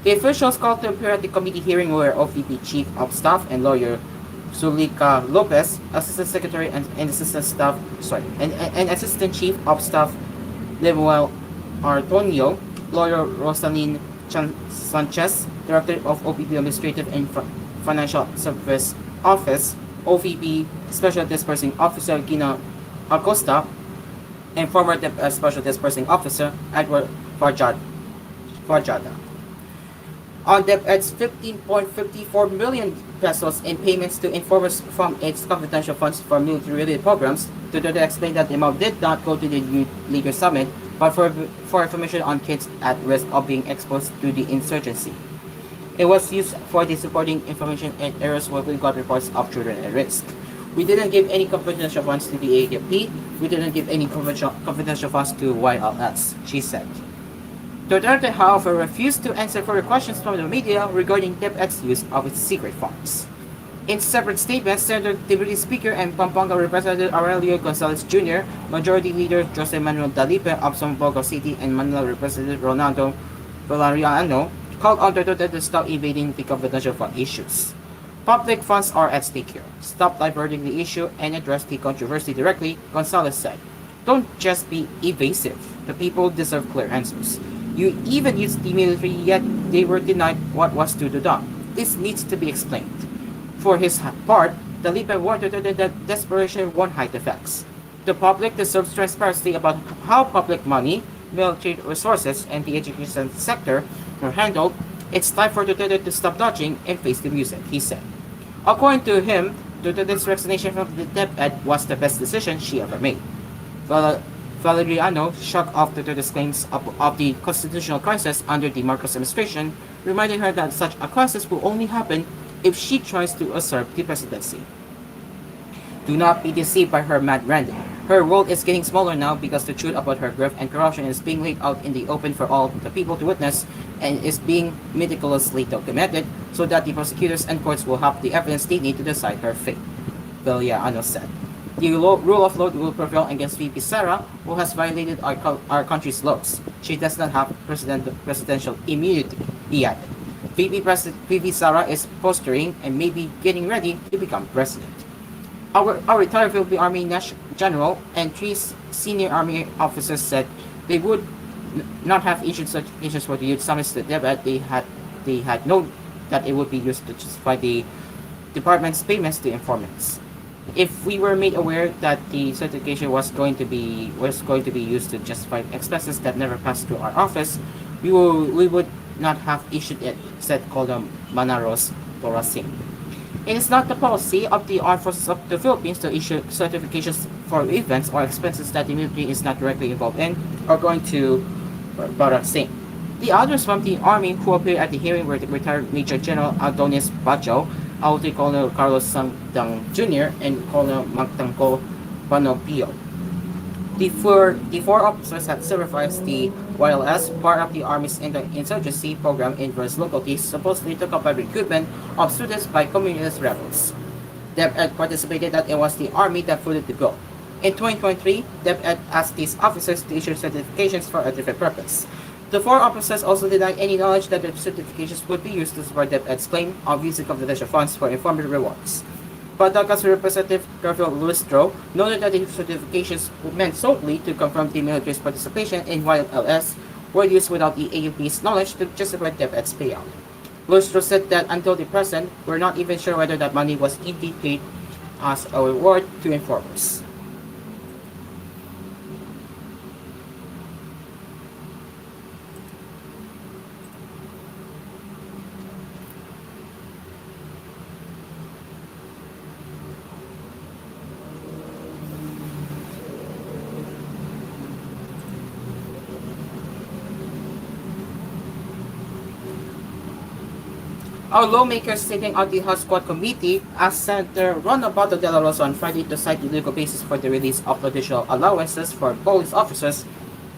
The officials called to appear at the committee hearing were OVP Chief of Staff and lawyer Zulica Lopez, Assistant Secretary and Assistant Chief of Staff Lemuel Artonio, lawyer Rosalyn Sanchez, Director of OVP Administrative and Financial Service Office, OVP Special Dispersing Officer Gina Acosta, and former Special Dispersing Officer Edward Farjada. On DepEd's 15.54 million pesos in payments to informers from its confidential funds for military-related programs, Duterte explained that the amount did not go to the Youth Leader Summit, but for information on kids at risk of being exposed to the insurgency. It was used for the supporting information in areas where we got reports of children at risk. We didn't give any confidential funds to the AFP. We didn't give any confidential funds to YLS, she said. Duterte, however, refused to answer further questions from the media regarding DepEd's use of its secret funds. In separate statements, Senator Deputy Speaker and Pampanga Representative Aurelio Gonzalez Jr., Majority Leader Jose Manuel Dalipe of Zamboanga City, and Manila Representative Ronaldo Valeriano called on Duterte to stop evading the confidential fund issues. Public funds are at stake here. Stop diverting the issue and address the controversy directly, Gonzalez said. Don't just be evasive. The people deserve clear answers. You even used the military, yet they were denied what was to be done. This needs to be explained. For his part, Dalipe warned that desperation won't hide the facts. The public deserves transparency about how public money, military resources, and the education sector were handled. It's time for Duterte to stop dodging and face the music, he said. According to him, Duterte's resignation from the DepEd was the best decision she ever made. Valeriano shook off Duterte's claims of the constitutional crisis under the Marcos administration, reminding her that such a crisis will only happen if she tries to usurp the presidency. Do not be deceived by her mad ranting. Her role is getting smaller now because the truth about her grift and corruption is being laid out in the open for all the people to witness and is being meticulously documented so that the prosecutors and courts will have the evidence they need to decide her fate, Valeriano said. The rule of law will prevail against VP Sara, who has violated our country's laws. She does not have presidential immunity, he added. VP Sara is posturing and maybe getting ready to become president. Our retired Philippine Army General and 3 senior Army officers said they would not have issued certifications for the youth summits to DepEd. They had known that it would be used to justify the department's payments to informants. If we were made aware that the certification was going to be used to justify expenses that never passed through our office, we would not have issued it, said Colonel Manaros Torasing. It is not the policy of the Armed Forces of the Philippines to issue certifications for events or expenses that the military is not directly involved in, according to Torasing. The others from the Army who appeared at the hearing were the retired Major General Adonis Bajo, Auti Colonel Carlos Sangdang Jr., and Colonel Magtangko Panopio. The four officers had supervised the YLS, part of the Army's insurgency program in various localities, supposedly to combat recruitment of students by communist rebels. DepEd participated that it was the Army that footed the bill. In 2023, DepEd asked these officers to issue certifications for a different purpose. The 4 officers also denied any knowledge that the certifications would be used to support DepEd's claim of using confidential funds for informative rewards. Patalca's Representative Garfield Lustro noted that the certifications meant solely to confirm the military's participation in YLS were used without the AUP's knowledge to justify DepEd's payout. Lustro said that until the present, we're not even sure whether that money was indeed paid as a reward to informers. Our lawmakers sitting on the House Squad Committee asked Senator Ron Abato de la Rosa on Friday to cite the legal basis for the release of additional allowances for police officers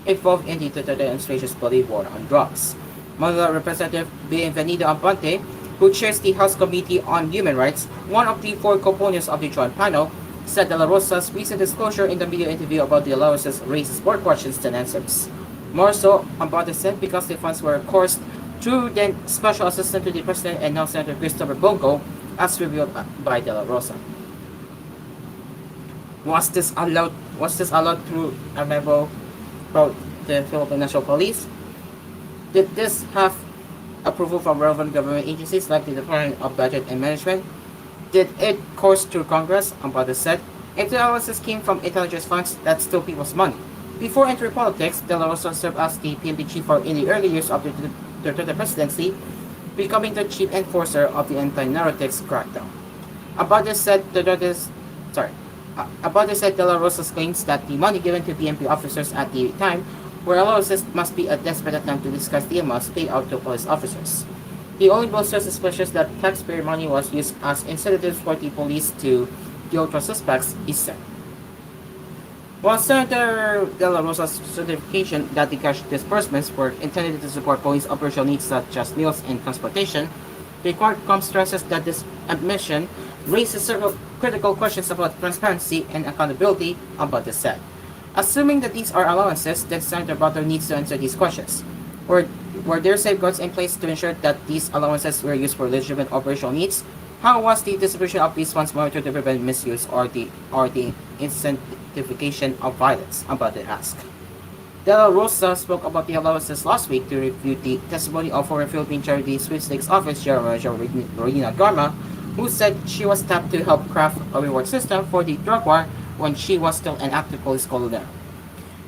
involved in the Duterte administration's bloody war on drugs. Manila Representative Bienvenido Ampante, who chairs the House Committee on Human Rights, one of the 4 components of the joint panel, said de la Rosa's recent disclosure in the media interview about the allowances raises more questions than answers. More so, Ampante said, because the funds were coursed through then Special Assistant to the President and now Senator Christopher Bongo, as revealed by De La Rosa. Was this allowed through a memo from the Philippine National Police? Did this have approval from relevant government agencies like the Department of Budget and Management? Did it course through Congress? Ambata said, if the allowances came from intelligence funds, that's still people's money. Before entering politics, De La Rosa served as the PNP chief in the early years of the Duterte presidency, becoming the chief enforcer of the anti-narcotics crackdown. Abate said De La Rosa's claims that the money given to PNP officers at the time were allowances must be a desperate attempt to disguise the amounts paid out to police officers. He only bolsters suspicions that taxpayer money was used as incentives for the police to deal with suspects, he said. While Senator De La Rosa's certification that the cash disbursements were intended to support police operational needs such as meals and transportation, the Quadcom stresses that this admission raises several critical questions about transparency and accountability, Abate said. Assuming that these are allowances, then Senator Butler needs to answer these questions. Were there safeguards in place to ensure that these allowances were used for legitimate operational needs? How was the distribution of these funds monitored to prevent misuse or the incentivification of violence? Abate asked. De La Rosa spoke about the allowances last week to refute the testimony of former Philippine Charity Sweepstakes Office General Manager Rowena Garma, who said she was tapped to help craft a reward system for the drug war when she was still an active police colonel.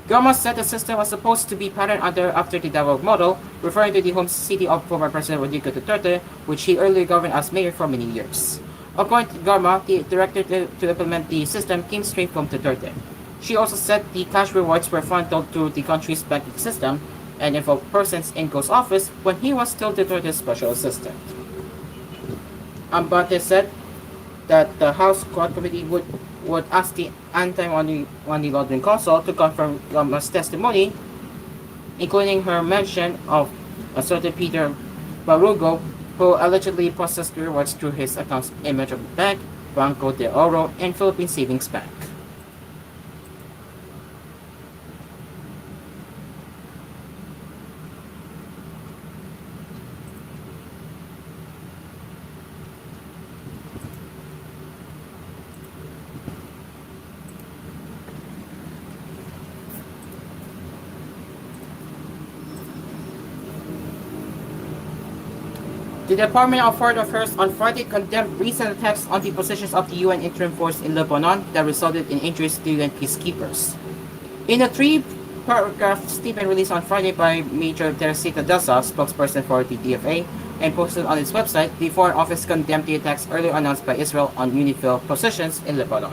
Garma said the system was supposed to be patterned after the Davao model, referring to the home city of former President Rodrigo Duterte, which he earlier governed as mayor for many years. According to Garma, the director to implement the system came straight from Duterte. She also said the cash rewards were funneled through the country's banking system and involved persons in Go's office when he was still Duterte's special assistant. Ambate said that the House Quad Committee would ask the Anti-Money Laundering Council to confirm Garma's testimony, including her mention of a certain Peter Barugo, who allegedly processed rewards through his accounts in Metro Bank, Banco de Oro, and Philippine Savings Bank. The Department of Foreign Affairs on Friday condemned recent attacks on the positions of the UN interim force in Lebanon that resulted in injuries to UN peacekeepers. In a three-paragraph statement released on Friday by Major Teresita Daza, spokesperson for the DFA, and posted on its website, the Foreign Office condemned the attacks earlier announced by Israel on UNIFIL positions in Lebanon.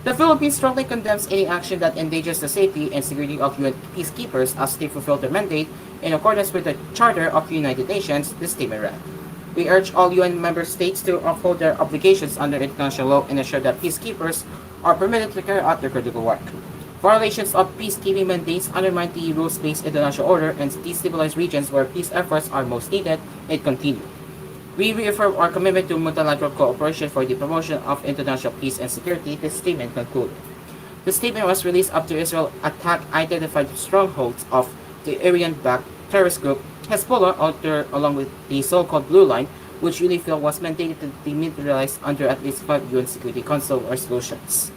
The Philippines strongly condemns any action that endangers the safety and security of UN peacekeepers as they fulfill their mandate in accordance with the Charter of the United Nations, this statement read. We urge all UN member states to uphold their obligations under international law and ensure that peacekeepers are permitted to carry out their critical work. Violations of peacekeeping mandates undermine the rules-based international order and destabilize regions where peace efforts are most needed, it continued. We reaffirm our commitment to multilateral cooperation for the promotion of international peace and security, this statement concluded. The statement was released after Israel attacked identified strongholds of the Iranian-backed terrorist group Hezbollah along with the so-called Blue Line, which UNIFIL was mandated to demilitarize under at least 5 UN Security Council resolutions.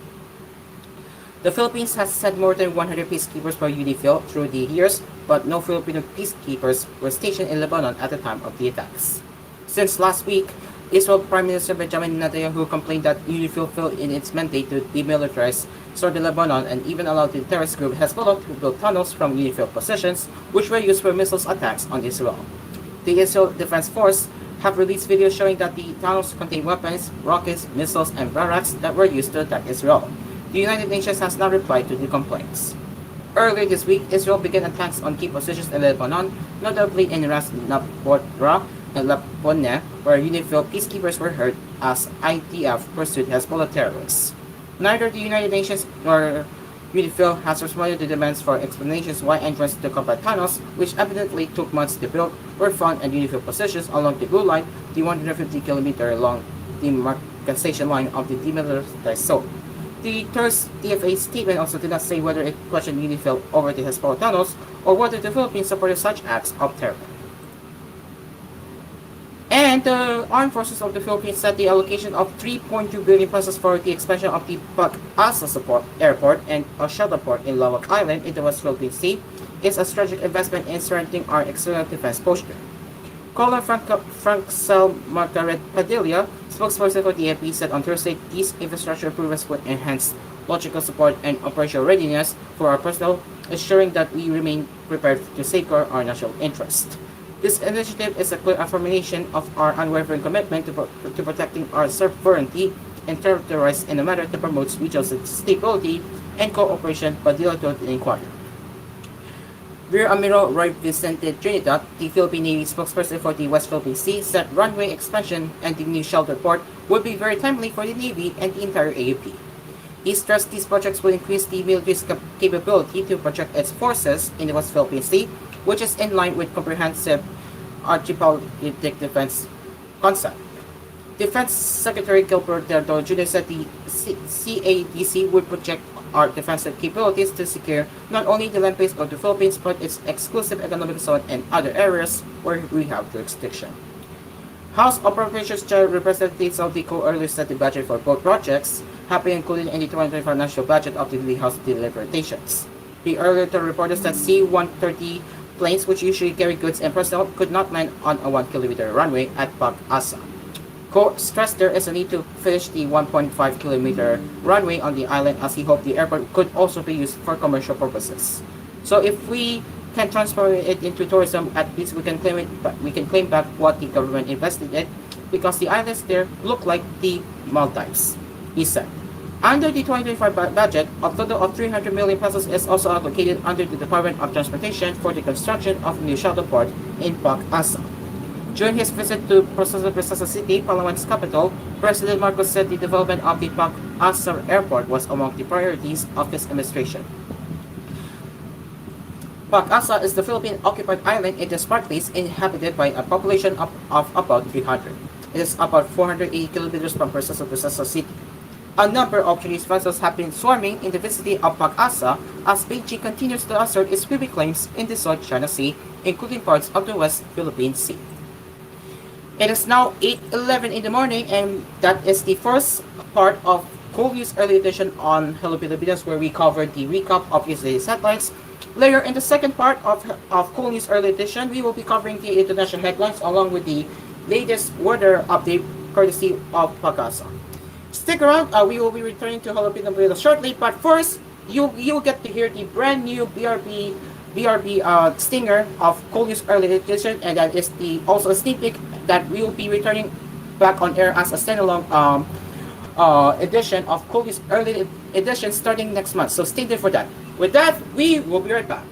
The Philippines has sent more than 100 peacekeepers for UNIFIL through the years, but no Filipino peacekeepers were stationed in Lebanon at the time of the attacks. Since last week, Israel Prime Minister Benjamin Netanyahu complained that UNIFIL failed in its mandate to demilitarize southern Lebanon and even allowed the terrorist group Hezbollah to build tunnels from UNIFIL positions, which were used for missiles attacks on Israel. The Israel Defense Force have released videos showing that the tunnels contain weapons, rockets, missiles, and barracks that were used to attack Israel. The United Nations has now replied to the complaints. Earlier this week, Israel began attacks on key positions in Lebanon, notably in Ras Nabodra and Lapone, where UNIFIL peacekeepers were hurt as IDF pursued Hezbollah terrorists. Neither the United Nations nor UNIFIL has responded to demands for explanations why entrance to combat tunnels, which evidently took months to build, were found at UNIFIL positions along the Blue Line, the 150-kilometer long demarcation line of the demilitarized zone. The terse DFA statement also did not say whether it questioned UNIFIL over the Hezbollah tunnels or whether the Philippines supported such acts of terror. the Armed Forces of the Philippines set the allocation of 3.2 billion pesos for the expansion of the Pag-asa support airport and a shuttle port in Lawak Island in the West Philippine Sea is a strategic investment in strengthening our external defense posture. Colonel Franksel Margaret Padilla, spokesperson for the AP, said on Thursday these infrastructure improvements would enhance logistical support and operational readiness for our personnel, ensuring that we remain prepared to safeguard our national interest. This initiative is a clear affirmation of our unwavering commitment to protecting our sovereignty and territories in a manner that promotes regional stability and cooperation, Padilla told in inquiry. Rear Admiral Roy Vicente Trinidad, the Philippine Navy spokesperson for the West Philippine Sea, said runway expansion and the new shelter port would be very timely for the Navy and the entire AUP. He stressed these projects will increase the military's capability to project its forces in the West Philippine Sea, which is in line with comprehensive archipelagic defense concept. Defense Secretary Gilbert Deldo Jr. said the CADC would project our defensive capabilities to secure not only the land base of the Philippines but its exclusive economic zone and other areas where we have jurisdiction. House Appropriations Chair representatives of the co-earlier set the budget for both projects, have been included in the 2025 national budget of the House deliberations. The earlier reported that C-130 planes, which usually carry goods and personnel, could not land on a 1-kilometer runway at Pag-asa. Stressed there is a need to finish the 1.5-kilometer runway on the island, as he hoped the airport could also be used for commercial purposes. So if we can transform it into tourism, at least we can claim back what the government invested in, because the islands there look like the Maldives, he said. Under the 2025 budget, a total of 300 million pesos is also allocated under the Department of Transportation for the construction of a new shuttle port in Pag-asa. During his visit to Procesa City, Palawan's capital, President Marcos said the development of the Pag-asa airport was among the priorities of his administration. Pag-asa is the Philippine-occupied island in the Smart Base inhabited by a population of about 300. It is about 480 kilometers from Procesa City. A number of Chinese vessels have been swarming in the vicinity of Pag-asa as Beijing continues to assert its privy claims in the South China Sea, including parts of the West Philippine Sea. It is now 8:11 in the morning, and that is the first part of koolNews Early Edition on Hello Pilipinas, where we covered the recap of yesterday's headlines. Later, in the second part of koolNews Early Edition, we will be covering the international headlines along with the latest weather update courtesy of Pag-asa. Stick around, we will be returning to Hello Pilipinas shortly, but first, you'll get to hear the brand new BRB stinger of koolNews Early Edition, and that is also a sneak peek that we will be returning back on air as a standalone edition of koolNews Early Edition starting next month. So stay there for that. With that, we will be right back.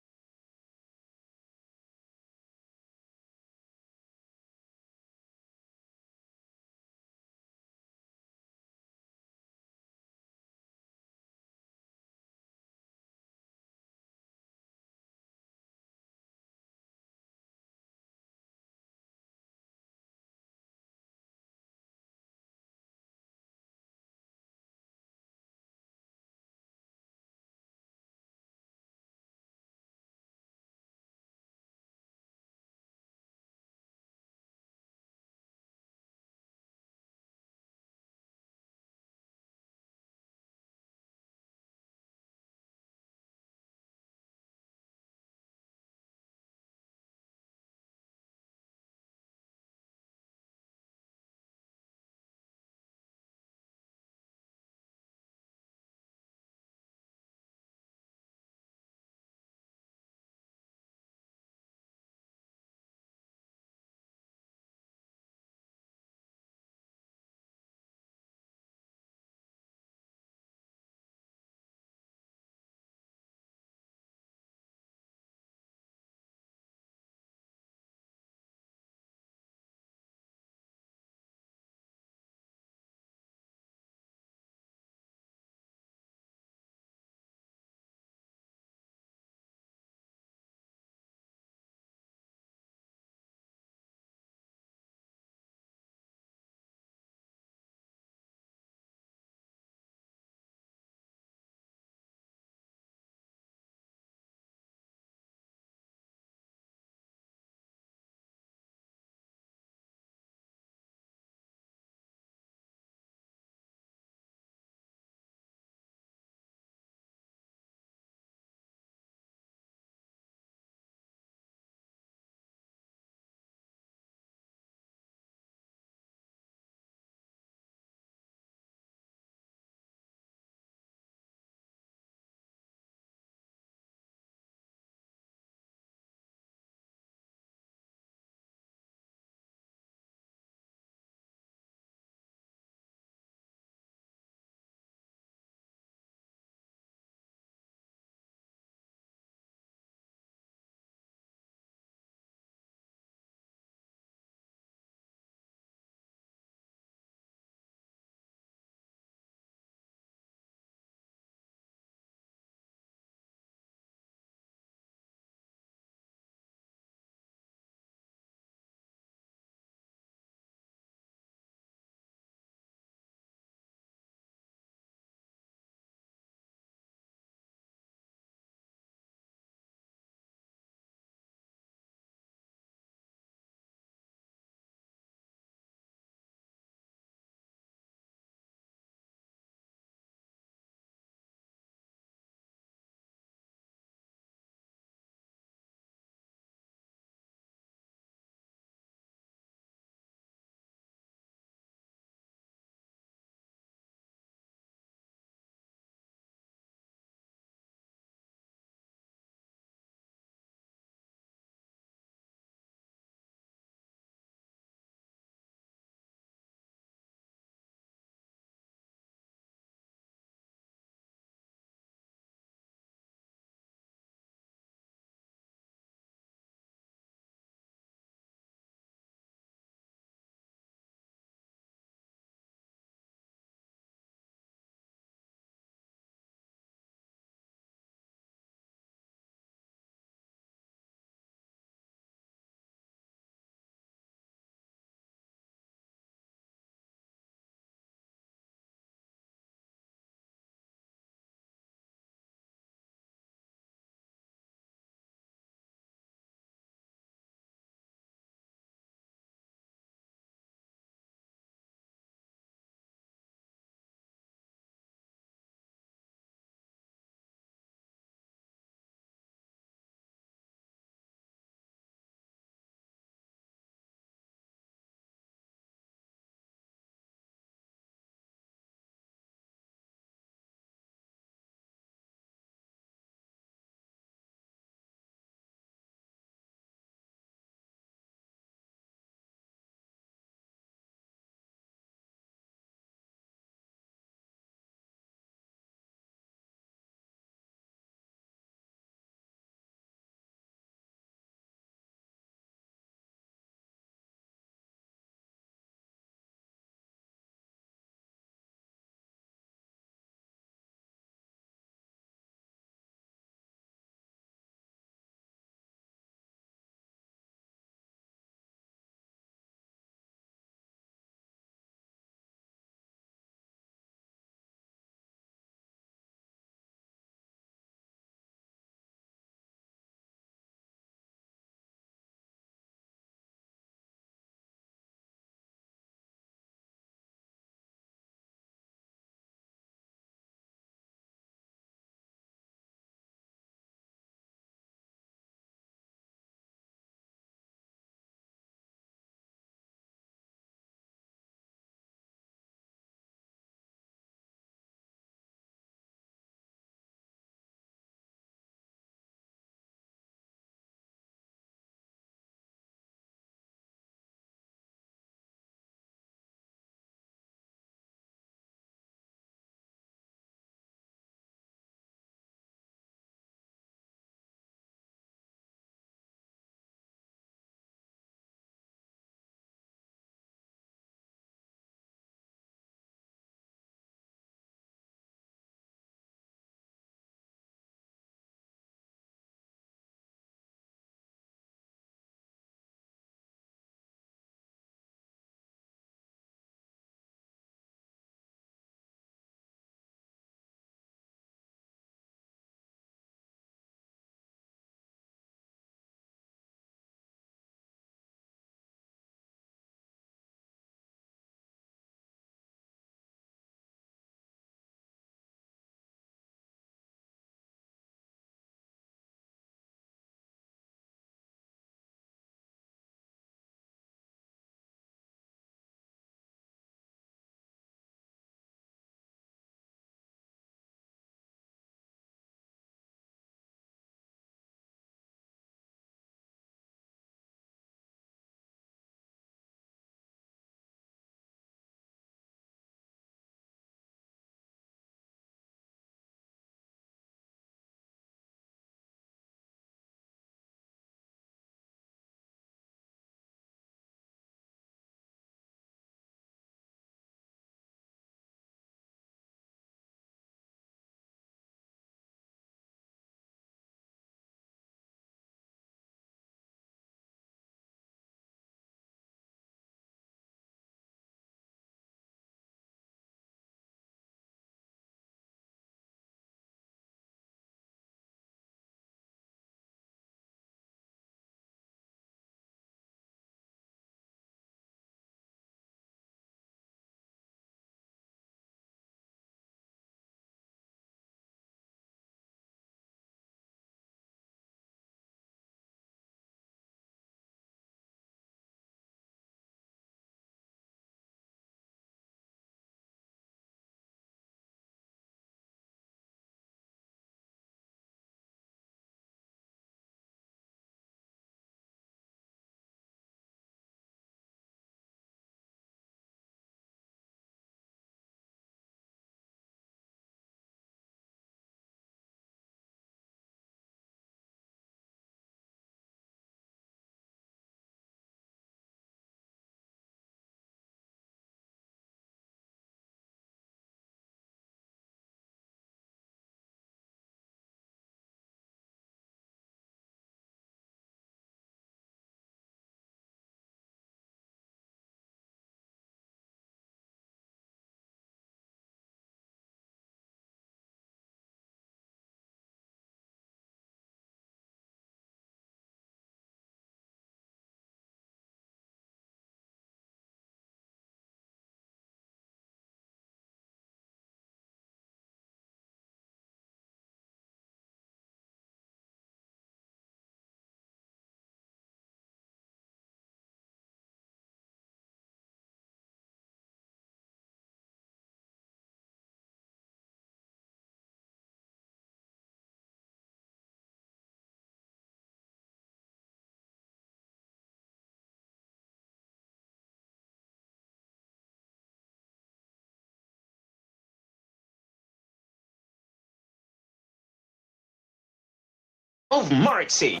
of Marcy.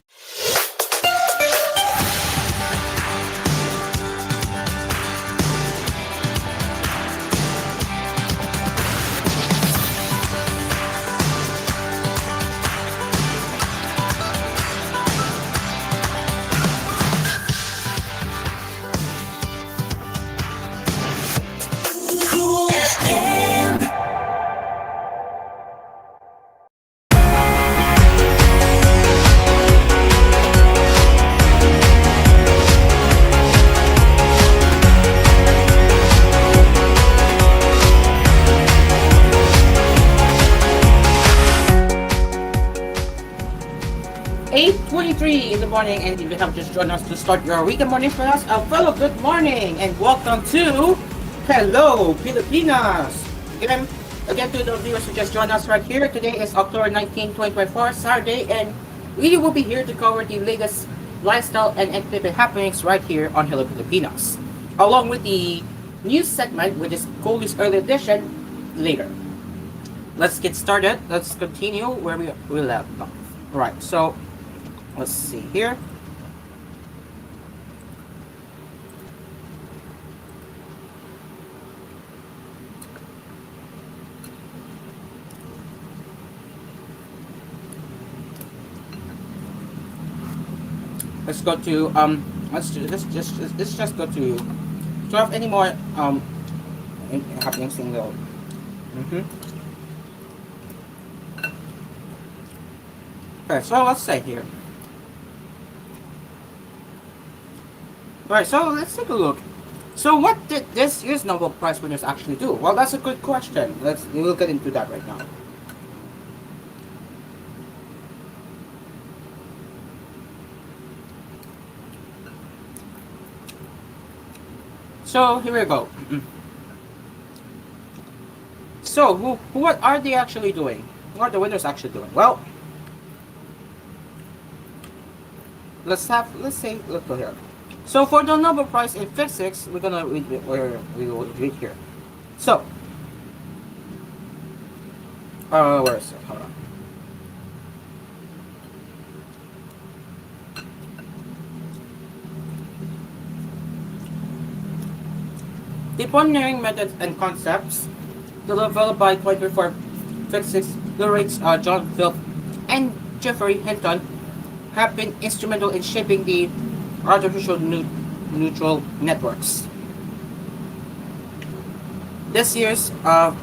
In the morning, and if you have just joined us to start your weekend morning for us, a fellow good morning and welcome to Hello Pilipinas. Again to the viewers who just joined us right here. Today is October 19, 2024, Saturday, and we will be here to cover the latest lifestyle and entertainment happenings right here on Hello Pilipinas, along with the news segment, which is koolNews Early Edition, later. Let's get started. Let's continue where we left off. Right, so let's see here. Let's go to let's just go to. Do you have any more happenings in the? Okay, so let's say here. Alright, so let's take a look. So what did this year's Nobel Prize winners actually do? Well, that's a good question. We'll get into that right now. So here we go. So what are they actually doing? What are the winners actually doing? Well, let's go here. So for the Nobel Prize in Physics, we will read here. So, where is it? Hold on. The pioneering methods and concepts developed by 24 physics laureates John Philp and Geoffrey Hinton have been instrumental in shaping the artificial neutral networks. This year's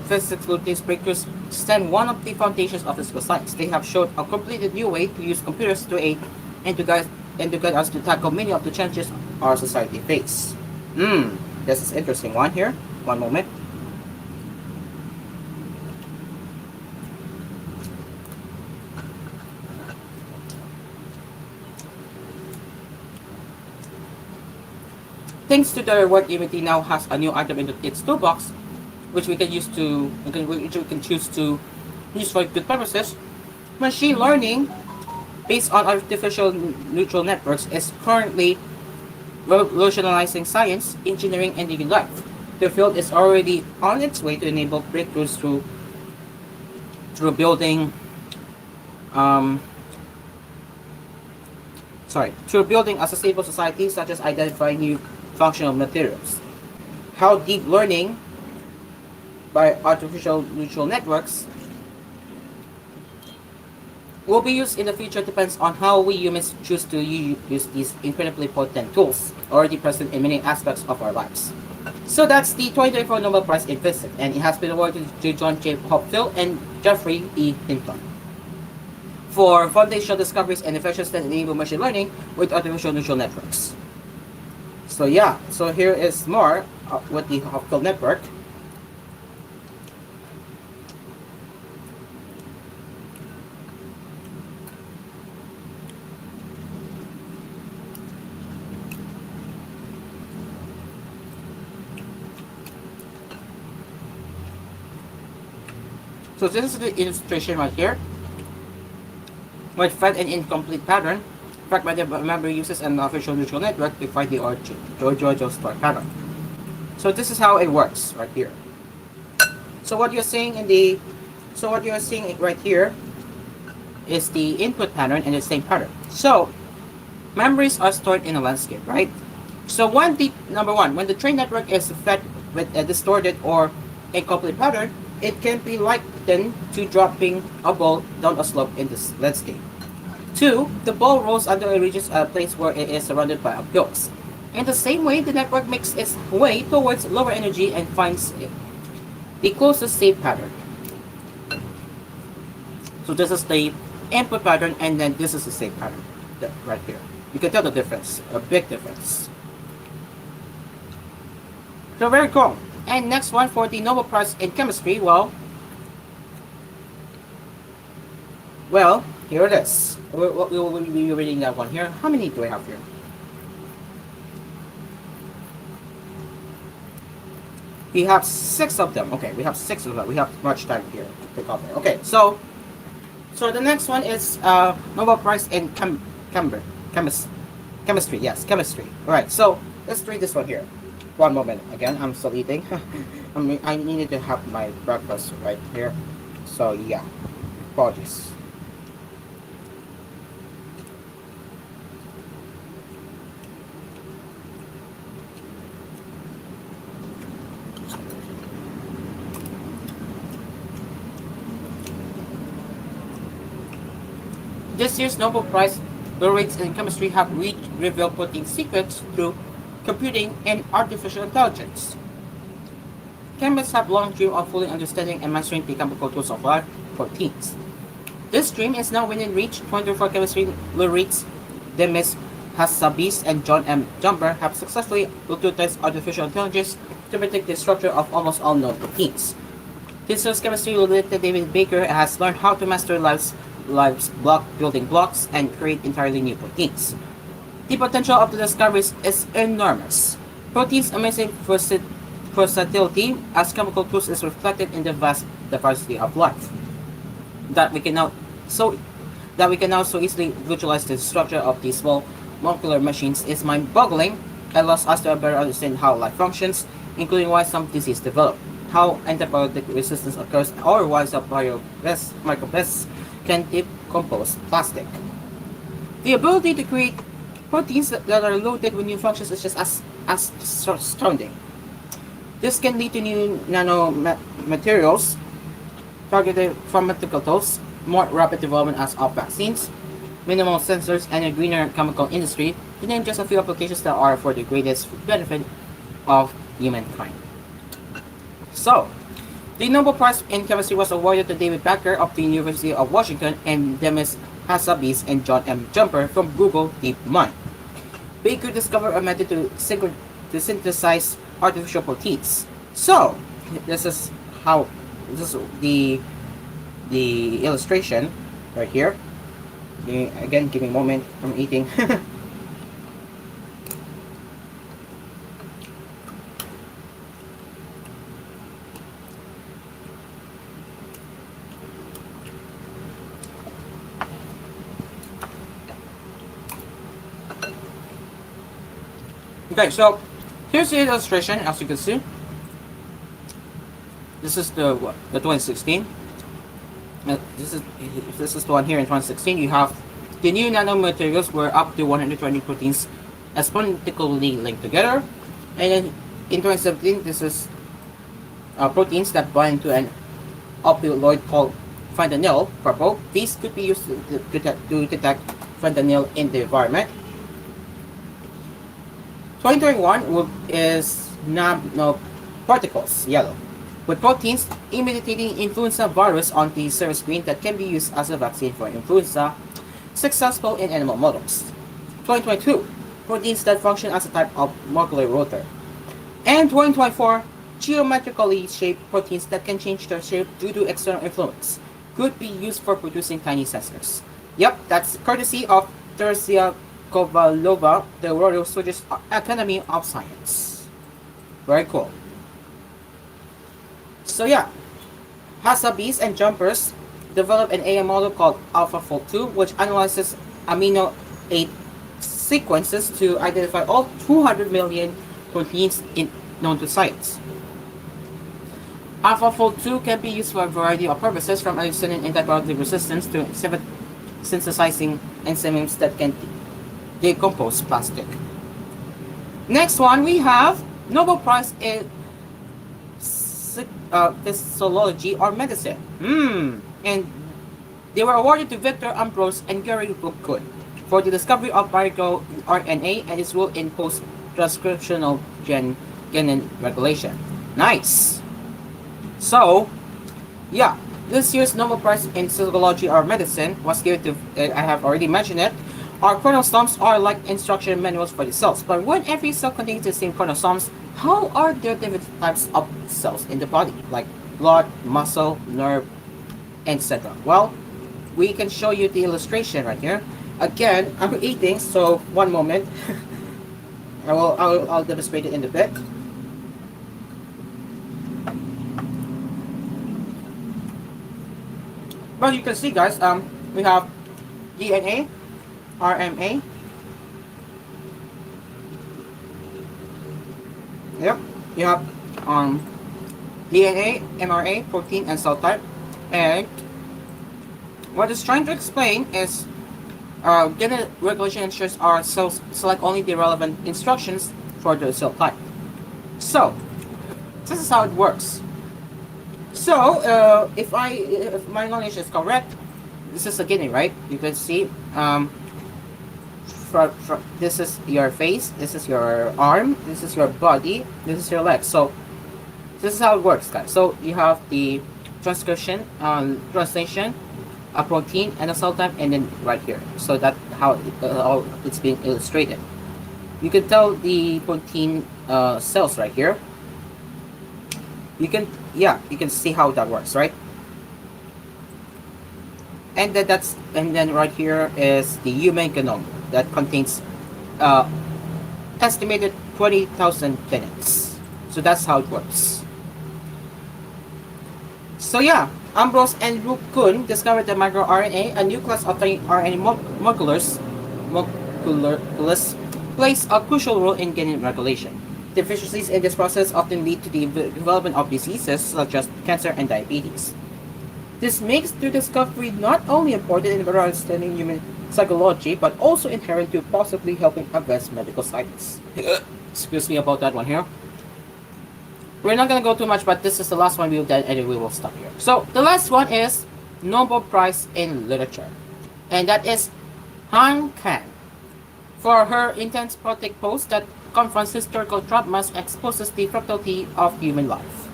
physics breakthroughs stand one of the foundations of physical science. They have showed a completely new way to use computers to aid and to guide us to tackle many of the challenges our society face. This is interesting one here. One moment. Thanks to their work, MIT now has a new item in its toolbox, which we can choose to use for good purposes. Machine learning, based on artificial neutral networks, is currently revolutionizing science, engineering, and daily life. The field is already on its way to enable breakthroughs through building a sustainable society, such as identifying new functional materials. How deep learning by artificial neutral networks will be used in the future depends on how we humans choose to use these incredibly potent tools already present in many aspects of our lives. So that's the 2024 Nobel Prize in Physics, and it has been awarded to John J. Hopfield and Geoffrey E. Hinton for foundational discoveries and inventions that enable machine learning with artificial neutral networks. So yeah, so here is more with the Hopfield network. So this is the illustration right here. With fed and incomplete pattern, fragmented memory uses an artificial neutral network to find the original store pattern. So this is how it works right here. So what you're seeing right here is the input pattern and the same pattern. So memories are stored in a landscape, right? So number one, when the train network is fed with a distorted or incomplete pattern, it can be likened to dropping a ball down a slope in this landscape. 2. The ball rolls until it reaches a place where it is surrounded by objects. In the same way, the network makes its way towards lower energy and finds the closest safe pattern. So this is the input pattern, and then this is the safe pattern right here. You can tell the difference, a big difference. So very cool. And next one for the Nobel Prize in Chemistry, well, here it is. We will be reading that one here. How many do I have here? We have 6 of them. Okay, we have 6 of them. We have much time here to cover. Okay, so the next one is Nobel Prize in Chemistry. Yes, chemistry. All right, so let's read this one here. One moment. Again, I'm still eating. I needed to have my breakfast right here. So yeah, apologies. This year's Nobel Prize laureates in chemistry have revealed protein secrets through computing and artificial intelligence. Chemists have long dreamed of fully understanding and mastering the chemical tools of life, proteins. This dream is now within reach. 24 chemistry laureates Demis Hassabis and John M. Jumper have successfully utilized artificial intelligence to predict the structure of almost all known proteins. This year's chemistry laureate David Baker has learned how to master life's building blocks and create entirely new proteins. The potential of the discoveries is enormous. Proteins' amazing versatility as chemical tools is reflected in the vast diversity of life. That we can now so easily visualize the structure of these small molecular machines is mind-boggling and allows us to better understand how life functions, including why some diseases develop, how antibiotic resistance occurs, or why some microbests can decompose plastic. The ability to create proteins that are loaded with new functions is just as astounding. This can lead to new nanomaterials, targeted pharmaceuticals, more rapid development of vaccines, minimal sensors, and a greener chemical industry, to name just a few applications that are for the greatest benefit of humankind. So, the Nobel Prize in Chemistry was awarded to David Baker of the University of Washington and Demis Hassabis and John M. Jumper from Google DeepMind. Baker discovered a method to synthesize artificial proteins. So, this is the illustration right here. Again, give me a moment from eating. Okay, so here's the illustration. As you can see, this is the 2016. This is the one here in 2016. You have the new nanomaterials were up to 120 proteins exponentially linked together, and then in 2017, this is proteins that bind to an opioid called fentanyl, purple. These could be used to detect fentanyl in the environment. 2021 is nanoparticles, yellow, with proteins imitating influenza virus on the surface screen that can be used as a vaccine for influenza, successful in animal models. 2022, proteins that function as a type of molecular rotor. And 2024, geometrically shaped proteins that can change their shape due to external influence could be used for producing tiny sensors. Yep, that's courtesy of Teresa Kovalova, the Royal Swedish Academy of Science. Very cool. So yeah, Hassabis and Jumpers developed an AI model called AlphaFold 2, which analyzes amino 8 sequences to identify all 200 million proteins known to science. AlphaFold 2 can be used for a variety of purposes, from understanding antibiotic resistance to synthesizing enzymes that can decompose plastic. Next one, we have Nobel Prize in Physiology or Medicine. And they were awarded to Victor Ambros and Gary Rukun for the discovery of microRNA and its role in post-transcriptional gene regulation. Nice. So, yeah, this year's Nobel Prize in Physiology or Medicine was given to, I have already mentioned it. Our chromosomes are like instruction manuals for the cells, but when every cell contains the same chromosomes, how are there different types of cells in the body, like blood, muscle, nerve, etc.? Well, we can show you the illustration right here. Again, I'm eating, so one moment. I'll demonstrate it in a bit. Well, you can see, guys, we have DNA, RNA. Yep, you have DNA, mRNA, protein, and cell type. And what it's trying to explain is gene regulation ensures our cells select only the relevant instructions for the cell type. So, this is how it works. So, if my knowledge is correct, this is a guinea, right? You can see, this is your face, this is your arm, this is your body, this is your leg. So, this is how it works, guys. So, you have the transcription, translation, a protein, and a cell type, and then right here. So that's how it's being illustrated. You can tell the protein cells right here. You can see how that works, right? And then right here is the human genome that contains estimated 20,000 genets. So that's how it works. So yeah, Ambrose and Rukun discovered that microRNA, a new class of RNA molecules, plays a crucial role in gene regulation. Deficiencies in this process often lead to the development of diseases such as cancer and diabetes. This makes the discovery not only important in understanding human psychology, but also inherent to possibly helping advance medical science. Excuse me about that one here. We're not going to go too much, but this is the last one we'll do, and we will stop here. So, the last one is Nobel Prize in Literature. And that is Han Kan for her intense project post that confronts historical traumas and exposes the fragility of human life.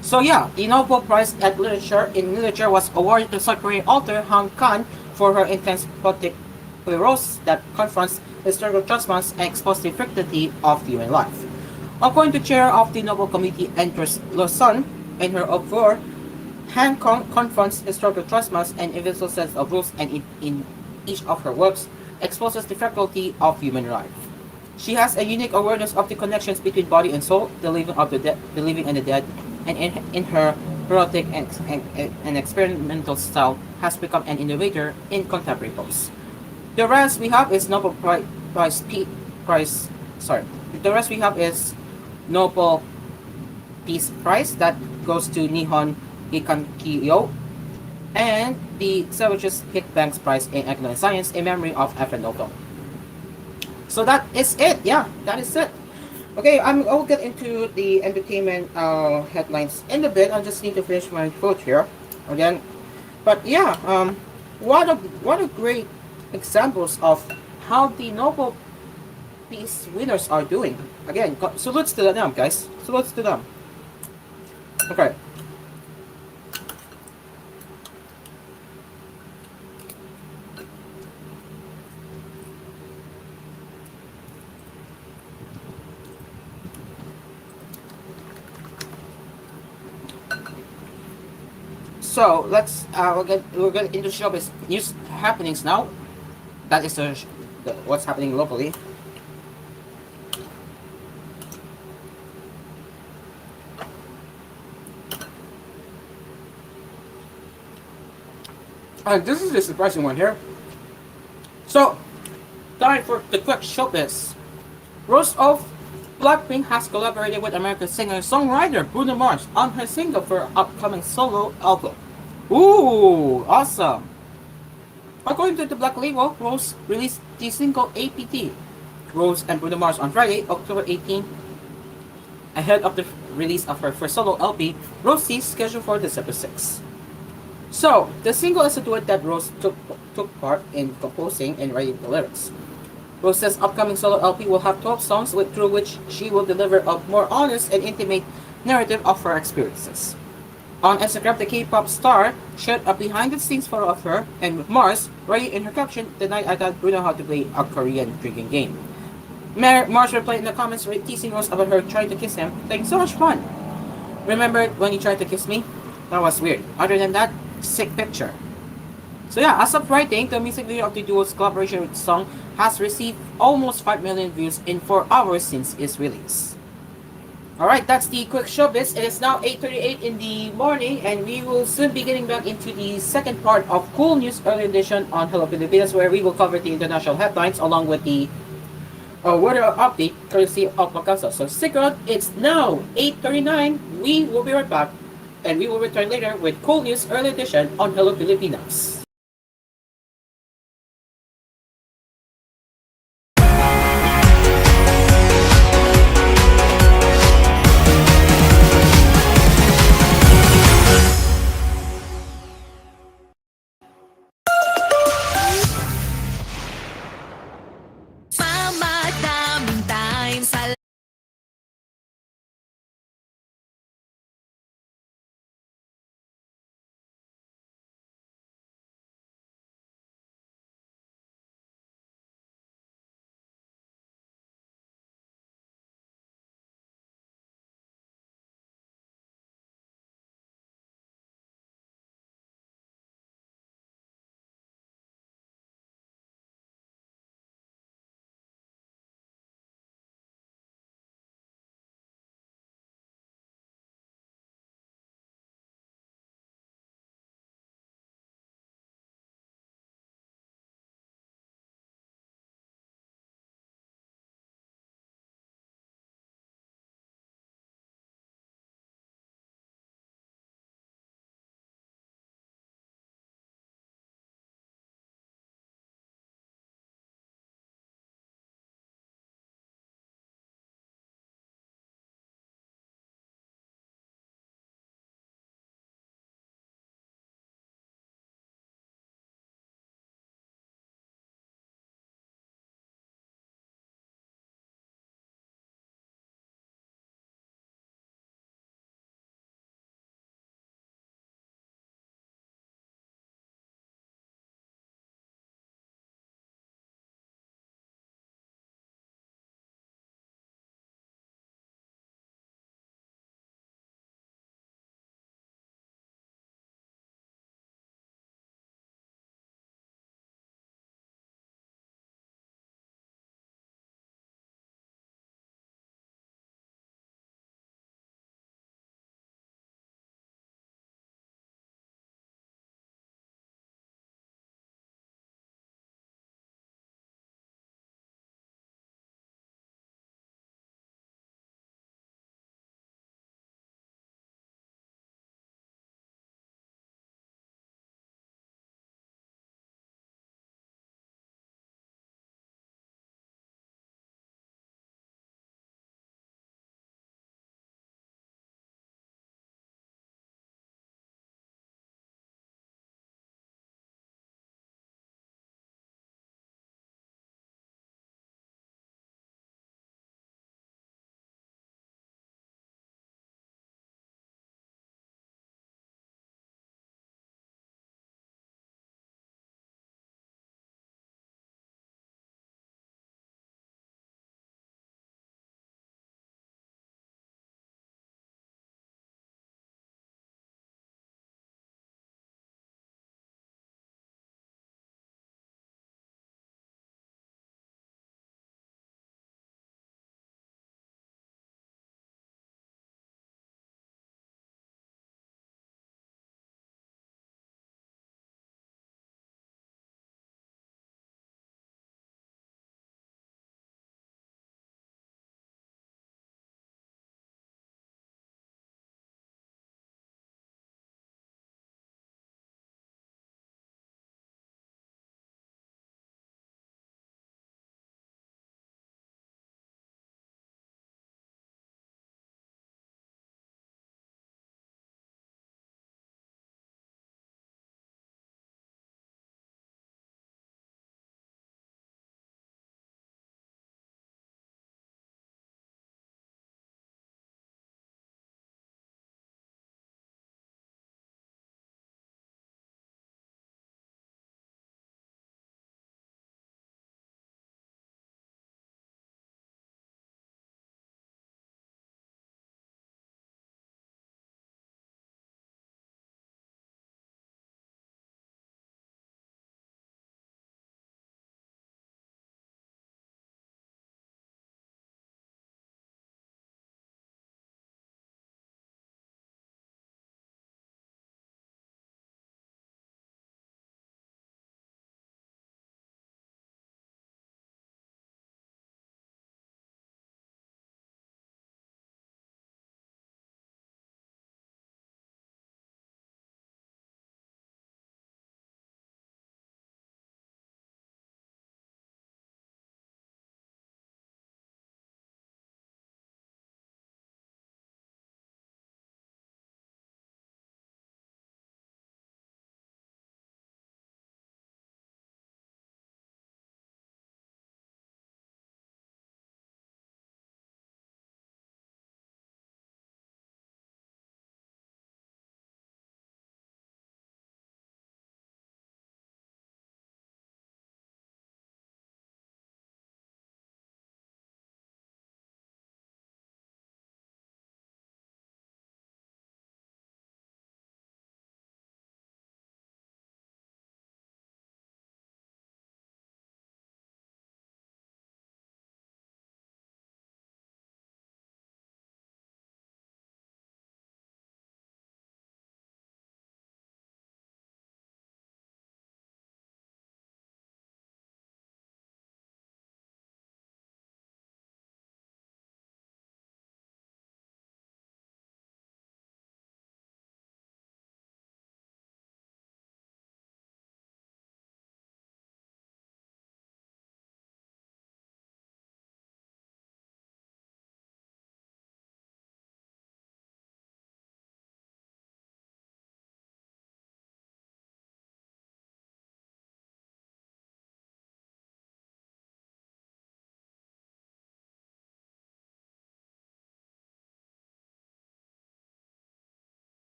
So yeah, the Nobel Prize in Literature was awarded to South Korean author Han Kan for her intense project post that confronts historical traumas and exposes the fragility of human life. According to chair of the Nobel Committee, Andres Lawson, in her oeuvre, Han confronts historical traumas and individual sets of rules, and in each of her works exposes the fragility of human life. She has a unique awareness of the connections between body and soul, the living and the dead, and in her erotic and experimental style has become an innovator in contemporary pose. The rest we have is Nobel Nobel Peace Prize that goes to Nihon Hikankiyo, and the Savages Hit Banks Prize in Economic Science in memory of Alfred Nobel. So that is it. Yeah, that is it. Okay, I'll get into the entertainment headlines in a bit. I just need to finish my quote here again. But yeah, what a great examples of how the Nobel Peace winners are doing. Again, salutes to them, guys. Salutes to them. Okay. So let's we'll get into showbiz news happenings now. That is what's happening locally. This is the surprising one here. So, time for the quick showbiz. Rose of Blackpink has collaborated with American singer-songwriter Bruno Mars on her single for her upcoming solo album. Ooh, awesome! According to the Black Label, Rose released the single APT, Rose and Bruno Mars, on Friday, October 18, ahead of the release of her first solo LP, Rose C, scheduled for December 6. So, the single is a duet that Rose took part in composing and writing the lyrics. Rose's upcoming solo LP will have 12 songs through which she will deliver a more honest and intimate narrative of her experiences. On Instagram, the K-pop star shared a behind-the-scenes photo of her and Mars, writing in her caption, "The night I taught Bruno how to play a Korean drinking game." Mars replied in the comments teasing Rose about her trying to kiss him, saying, "So much fun. Remember when you tried to kiss me? That was weird. Other than that, sick picture." So yeah, as of writing, the music video of the duo's collaboration with song has received almost 5 million views in 4 hours since its release. Alright, that's the quick showbiz. It is now 8:38 in the morning, and we will soon be getting back into the second part of koolNews Early Edition on Hello Pilipinas, where we will cover the international headlines along with the weather update courtesy of Macasa. So stick around, it's now 8:39. We will be right back, and we will return later with koolNews Early Edition on Hello Pilipinas.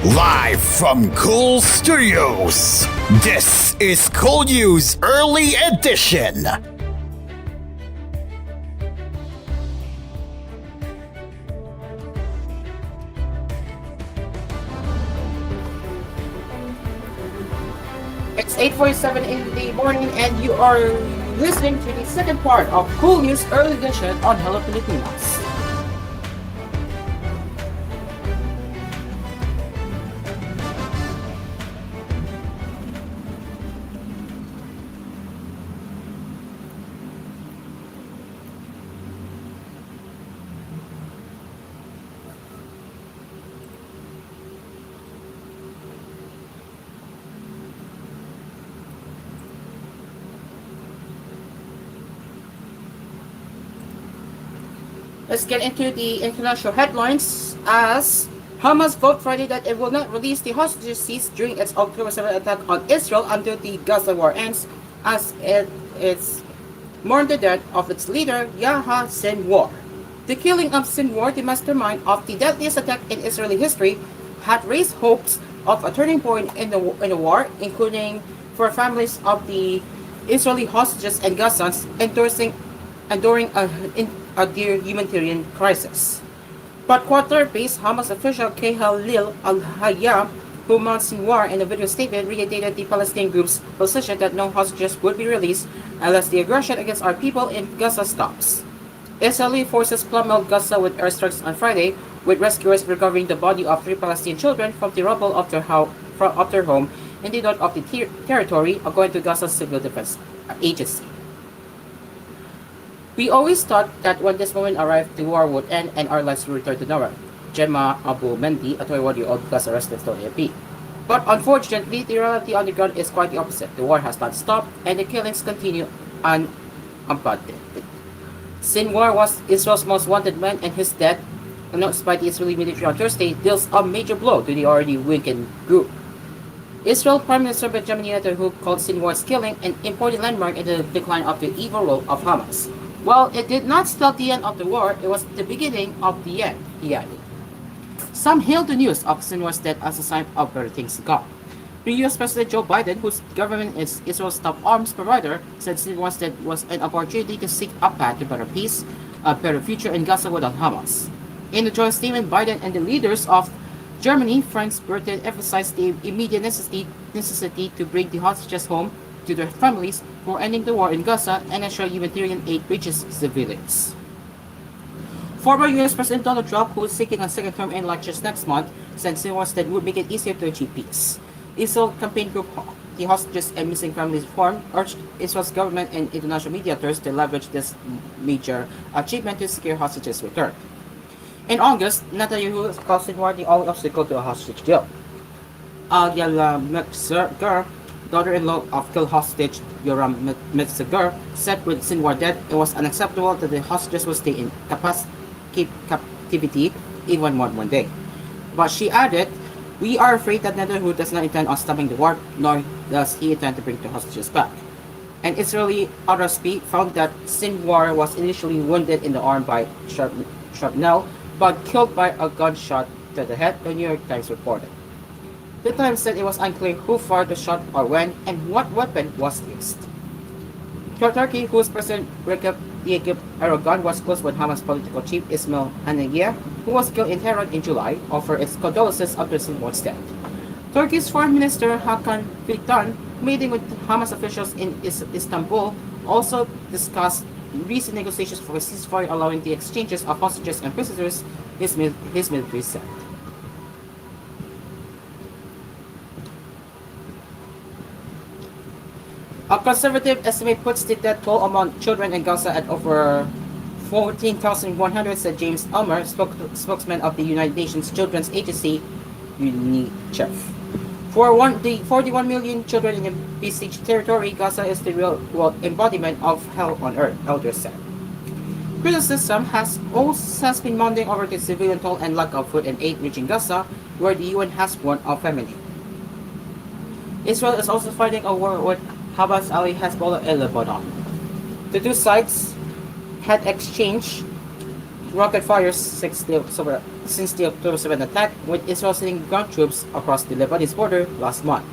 Live from Cool Studios, this is koolNews Early Edition. It's 8:47 in the morning and you are listening to the second part of koolNews Early Edition on Hello Pilipinas. Let's get into the international headlines as Hamas voted Friday that it will not release the hostages seized during its October 7th attack on Israel until the Gaza war ends, as it's mourned the death of its leader, Yahya Sinwar. The killing of Sinwar, the mastermind of the deadliest attack in Israeli history, had raised hopes of a turning point in the war, including for families of the Israeli hostages and Gazans enduring a humanitarian crisis. But Qatar-based Hamas official Khalil al-Hayya, who mounts Sinwar in a video statement, reiterated the Palestinian group's position that no hostages would be released unless the aggression against our people in Gaza stops. Israeli forces plummeled Gaza with airstrikes on Friday, with rescuers recovering the body of 3 Palestinian children from the rubble of their home in the north of the territory, according to Gaza's Civil Defense Agency. We always thought that when this moment arrived, the war would end and our lives would return to normal, Gemma Abu Mendi, a 21-year-old Gaza resident, told AP. But unfortunately, the reality on the ground is quite the opposite. The war has not stopped, and the killings continue unabated. Sinwar was Israel's most wanted man, and his death, announced by the Israeli military on Thursday, deals a major blow to the already weakened group. Israel Prime Minister Benjamin Netanyahu called Sinwar's killing an important landmark in the decline of the evil rule of Hamas. While it did not spell the end of the war, it was the beginning of the end, he added. Some hailed the news of Sinwar's death as a sign of better things to come. The U.S. President Joe Biden, whose government is Israel's top arms provider, said Sinwar's death was an opportunity to seek a path to better peace, a better future in Gaza without Hamas. In a joint statement, Biden and the leaders of Germany, France, Britain emphasized the immediate necessity to bring the hostages home to their families for ending the war in Gaza and ensure humanitarian aid reaches civilians. Former U.S. President Donald Trump, who is seeking a second term in elections next month, said Sinwar's death would make it easier to achieve peace. Israel campaign group The Hostages and Missing Families Forum urged Israel's government and international mediators to leverage this major achievement to secure hostages' return. In August, Netanyahu called Sinwar the only obstacle to a hostage deal. Al-Yala Metzger, daughter-in-law of killed hostage Yoram Metzger, said with Sinwar dead, it was unacceptable that the hostages would stay in captivity even one day. But she added, "We are afraid that Netanyahu does not intend on stopping the war, nor does he intend to bring the hostages back." An Israeli RSP found that Sinwar was initially wounded in the arm by shrapnel, but killed by a gunshot to the head, the New York Times reported. The Times said it was unclear who fired the shot or when, and what weapon was used. Turkey, whose President Recep Tayyip Erdogan was close with Hamas political chief Ismail Haniyeh, who was killed in Tehran in July, offered its condolences after Sinwar's death. Turkey's Foreign Minister Hakan Fidan, meeting with Hamas officials in Istanbul, also discussed recent negotiations for a ceasefire allowing the exchanges of hostages and prisoners, his military said. A conservative estimate puts the death toll among children in Gaza at over 14,100, said James Elmer, spokesman of the United Nations Children's Agency, UNICEF. For the 41 million children in the besieged territory, Gaza is the real world embodiment of hell on earth, elders said. Criticism has been mounting over the civilian toll and lack of food and aid reaching Gaza, where the UN has warned of famine. Israel is also fighting a war with Hamas ally Hezbollah in Lebanon. The two sides had exchanged rocket fires since the October 7 attack, with Israel sending ground troops across the Lebanese border last month.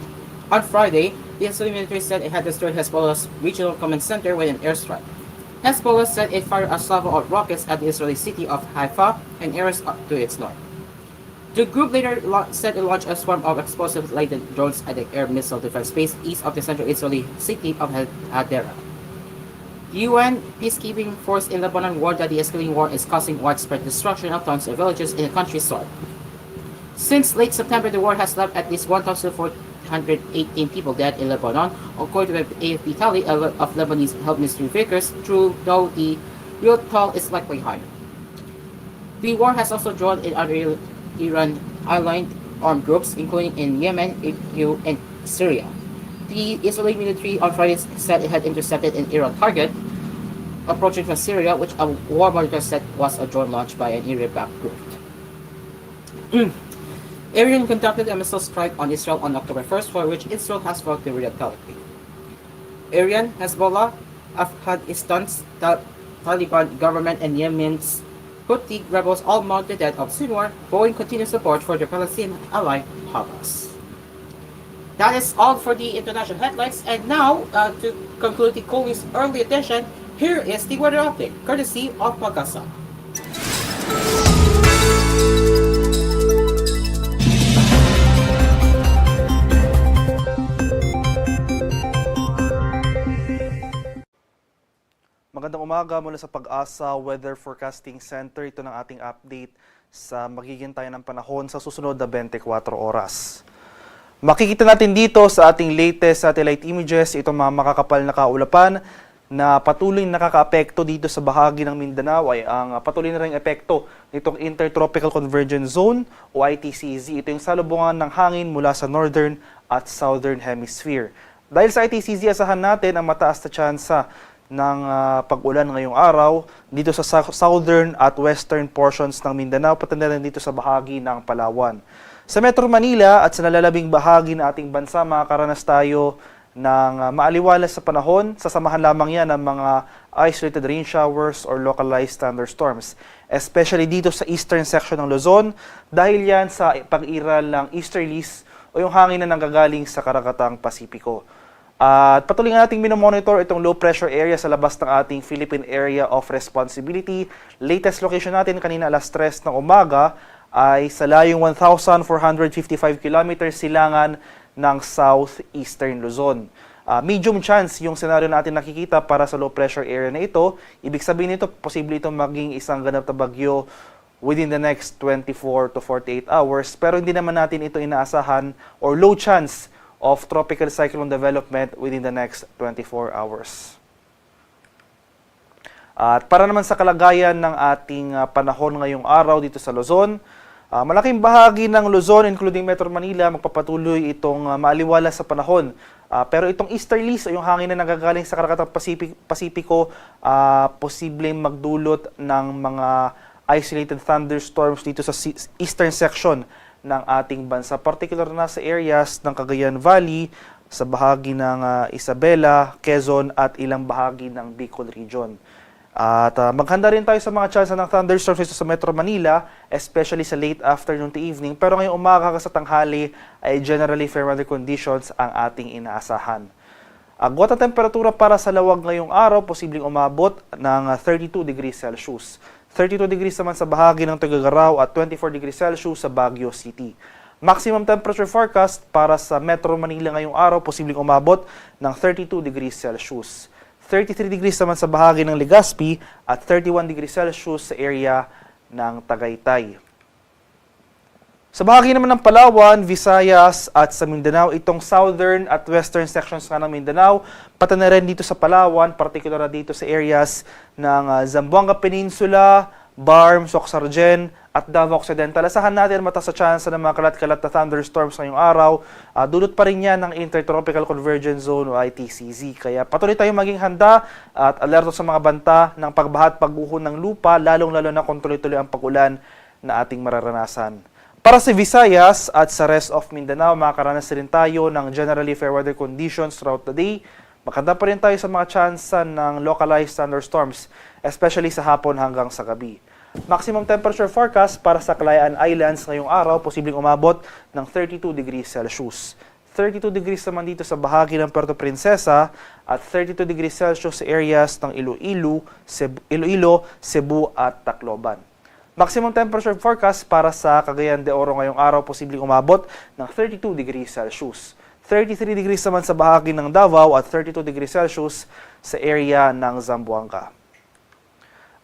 On Friday, the Israeli military said it had destroyed Hezbollah's regional command center with an airstrike. Hezbollah said it fired a salvo of rockets at the Israeli city of Haifa and areas to its north. The group later said it launched a swarm of explosive-laden drones at the air missile defense base east of the central Israeli city of Hadera. The UN peacekeeping force in Lebanon warned that the escalating war is causing widespread destruction of towns and villages in the country's south. Since late September, the war has left at least 1,418 people dead in Lebanon, according to the AFP tally of Lebanese health ministry figures, though the real toll is likely higher. The war has also drawn in other Iran-aligned armed groups, including in Yemen, EU, and Syria. The Israeli military on Friday said it had intercepted an Iran target approaching from Syria, which a war monitor said was a drone launched by an Iran-backed group. Iran conducted a missile strike on Israel on October 1st, for which Israel has vowed to retaliate. Iran, Hezbollah, Afghanistan's Taliban government, and Yemen's Houthi rebels all mount the death of Sinwar, showing continued support for their Palestinian ally, Hamas. That is all for the international headlines, and now, to conclude the koolNews early edition, here is the weather update, courtesy of Pagasa. Magandang umaga mula sa Pag-asa Weather Forecasting Center. Ito ng ating update sa magiging tayo ng panahon sa susunod na 24 oras. Makikita natin dito sa ating latest satellite images itong mga makakapal na kaulapan na patuloy nakakaapekto dito sa bahagi ng Mindanao ay ang patuloy na ring epekto nitong Intertropical Convergence Zone o ITCZ. Ito yung salubungan ng hangin mula sa Northern at Southern Hemisphere. Dahil sa ITCZ, asahan natin ang mataas na tsansa ng pag-ulan ngayong araw dito sa southern at western portions ng Mindanao, pati na rin dito sa bahagi ng Palawan. Sa Metro Manila at sa nalalabing bahagi ng ating bansa, makakaranas tayo ng maaliwalas sa panahon. Sasamahan lamang yan ng mga isolated rain showers or localized thunderstorms, especially dito sa eastern section ng Luzon dahil yan sa pag-iral ng easterlies o yung hangin na nanggagaling sa Karagatang Pasipiko. At patuloy nga nating minomonitor itong low pressure area sa labas ng ating Philippine Area of Responsibility. Latest location natin kanina alas 3 ng umaga ay sa layong 1,455 kilometers silangan ng southeastern Luzon. Medium chance yung senaryo natin nakikita para sa low pressure area na ito. Ibig sabihin nito, posible itong maging isang ganap na bagyo within the next 24 to 48 hours. Pero hindi naman natin ito inaasahan or low chance of tropical cyclone development within the next 24 hours. At para naman sa kalagayan ng ating panahon ngayong araw dito sa Luzon, malaking bahagi ng Luzon, including Metro Manila, magpapatuloy itong maaliwalas sa panahon. Pero itong easterlies o yung hangin na nagagaling sa Karagatang Pasipiko, posibleng magdulot ng mga isolated thunderstorms dito sa eastern section ng ating bansa, particular na sa areas ng Cagayan Valley, sa bahagi ng Isabela, Quezon at ilang bahagi ng Bicol Region. At maghanda rin tayo sa mga chance ng thunderstorms dito sa Metro Manila, especially sa late afternoon to evening. Pero ngayong umaga sa tanghali ay generally fair weather conditions ang ating inaasahan. Agwat ang temperatura para sa lawag ngayong araw, posibleng umabot ng 32 degrees Celsius. 32 degrees naman sa bahagi ng Tuguegarao at 24 degrees Celsius sa Baguio City. Maximum temperature forecast para sa Metro Manila ngayong araw, posibleng umabot ng 32 degrees Celsius. 33 degrees naman sa bahagi ng Legazpi at 31 degrees Celsius sa area ng Tagaytay. Sa bahagi naman ng Palawan, Visayas at sa Mindanao, itong southern at western sections nga ng Mindanao, pati na rin dito sa Palawan, particular dito sa areas ng Zamboanga Peninsula, Barm, Socsargen at Davao Occidental. Asahan natin mataas sa chance ng mga kalat-kalat na thunderstorms ngayong araw. Dulot pa rin yan ng Intertropical Convergence Zone o ITCZ. Kaya patuloy tayong maging handa at alerto sa mga banta ng pagbaha at pagguho ng lupa, lalong-lalo na kung tuloy-tuloy ang pag-ulan na ating mararanasan. Para sa Visayas at sa rest of Mindanao, makakaranas rin tayo ng generally fair weather conditions throughout the day. Maganda pa rin tayo sa mga tsansa ng localized thunderstorms, especially sa hapon hanggang sa gabi. Maximum temperature forecast para sa Kalayaan Islands ngayong araw, posibleng umabot ng 32 degrees Celsius. 32 degrees naman dito sa bahagi ng Puerto Princesa at 32 degrees Celsius sa areas ng Iloilo, Cebu at Tacloban. Maximum temperature forecast para sa Cagayan de Oro ngayong araw, posibleng umabot ng 32 degrees Celsius. 33 degrees naman sa bahagi ng Davao at 32 degrees Celsius sa area ng Zamboanga.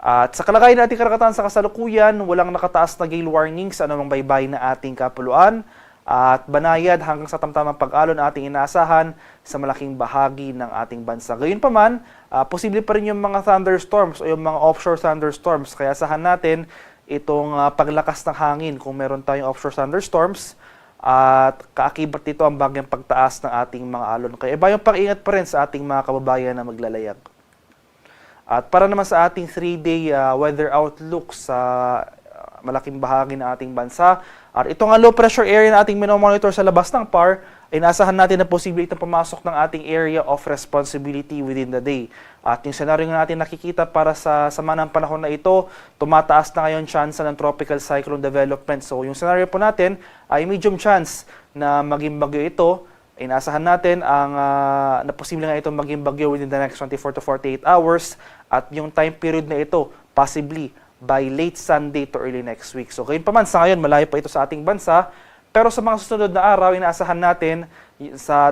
At sa kalagayan nating karagatan sa kasalukuyan, walang nakataas na gale warning sa anumang baybay na ating kapuluan at banayad hanggang sa tamtamang pag-alon na ating inaasahan sa malaking bahagi ng ating bansa. Gayunpaman, posible pa rin yung mga thunderstorms o yung mga offshore thunderstorms. Kaya asahan natin itong paglakas ng hangin kung meron tayong offshore thunderstorms. At kaakibat dito ang bagyang pagtaas ng ating mga alon. Kaya iba yung pag-ingat pa rin sa ating mga kababayan na maglalayag. At para naman sa ating 3-day weather outlook sa malaking bahagi ng ating bansa, at ito nga low pressure area na ating minomonitor sa labas ng PAR, ay naasahan natin na posible itong pumasok ng ating area of responsibility within the day. At yung senaryo nga natin nakikita para sa sama ng panahon na ito, tumataas na ngayon chance ng tropical cyclone development. So yung senaryo po natin ay medium chance na maging bagyo ito. Ay naasahan natin na posible nga itong maging bagyo within the next 24 to 48 hours. At yung time period na ito, possibly by late Sunday to early next week. So gayon pa man, sa ngayon malayo pa ito sa ating bansa. Pero sa mga susunod na araw, inaasahan natin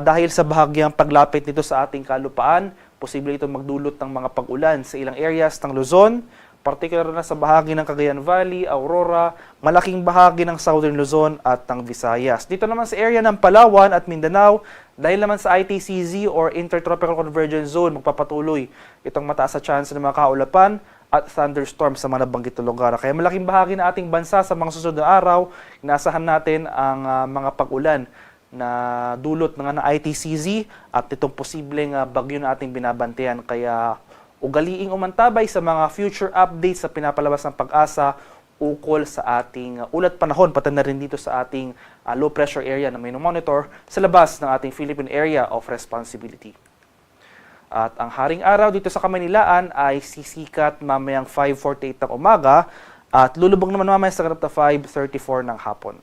dahil sa bahagyang paglapit nito sa ating kalupaan, posible ito magdulot ng mga pag-ulan sa ilang areas ng Luzon, particular na sa bahagi ng Cagayan Valley, Aurora, malaking bahagi ng Southern Luzon at ng Visayas. Dito naman sa area ng Palawan at Mindanao, dahil naman sa ITCZ or Intertropical Convergence Zone, magpapatuloy itong mataas sa chance ng mga kaulapan at thunderstorms sa mga nabanggit na lugar. Kaya malaking bahagi ng ating bansa sa mga susunod na araw, inaasahan natin ang mga pag-ulan na dulot ng ITCZ at itong posibleng bagyo na ating binabantayan. Kaya ugaliing umantabay sa mga future updates sa pinapalabas ng Pag-asa ukol sa ating ulat panahon, pati na rin dito sa ating low pressure area na may monitor sa labas ng ating Philippine Area of Responsibility. At ang haring araw dito sa Kamanilaan ay sisikat mamayang 5:48 ng umaga at lulubog naman mamaya sa 5:34 ng hapon.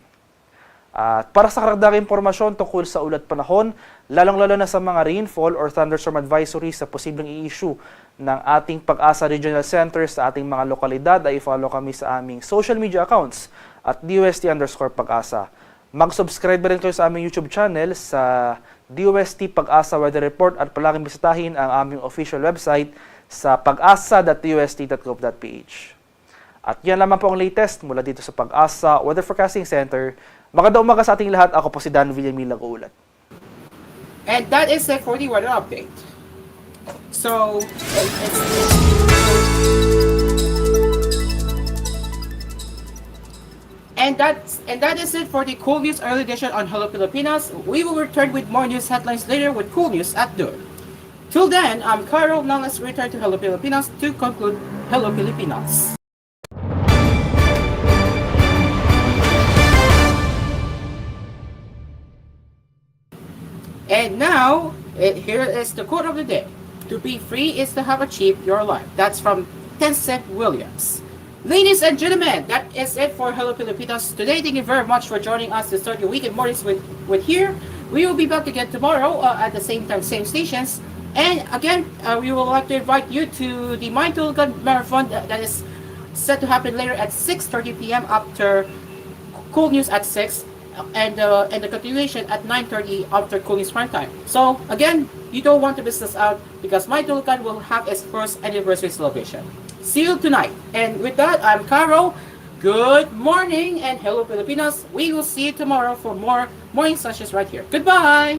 At para sa karagdagang impormasyon tungkol sa ulat panahon, lalong-lalo na sa mga rainfall or thunderstorm advisory sa posibleng i-issue ng ating Pag-asa Regional Center sa ating mga lokalidad, ay follow kami sa aming social media accounts at DOST_Pag-asa. Mag-subscribe rin kayo sa aming YouTube channel sa DOST Pag-asa Weather Report at palaging bisitahin ang aming official website sa pag-asa.dost.gov.ph. At yan lamang po ang latest mula dito sa Pag-asa Weather Forecasting Center. Magandang umaga sa ating lahat. Ako po si Dan Villamil Nag-uulat. And that is it for the weather update. So, And that is it for the koolNews early edition on Hello Pilipinas. We will return with more news headlines later with koolNews at noon. Till then, I'm Cairo. Now let's return to Hello Pilipinas to conclude Hello Pilipinas. And now, here is the quote of the day. To be free is to have achieved your life. That's from Tencent Williams. Ladies and gentlemen, that is it for Hello Pilipinas today. Thank you very much for joining us to start your weekend mornings with here. We will be back again tomorrow at the same time, same stations. And again, we would like to invite you to the Mind Tulgan Marathon that is set to happen later at 6:30 p.m. after koolNews at 6. And the continuation at 9:30 after koolNews prime time. So again, you don't want to miss this out because my Tulkan will have its first anniversary celebration. See you tonight. And with that, I'm Caro. Good morning and Hello Pilipinas. We will see you tomorrow for more morning sessions right here. Goodbye.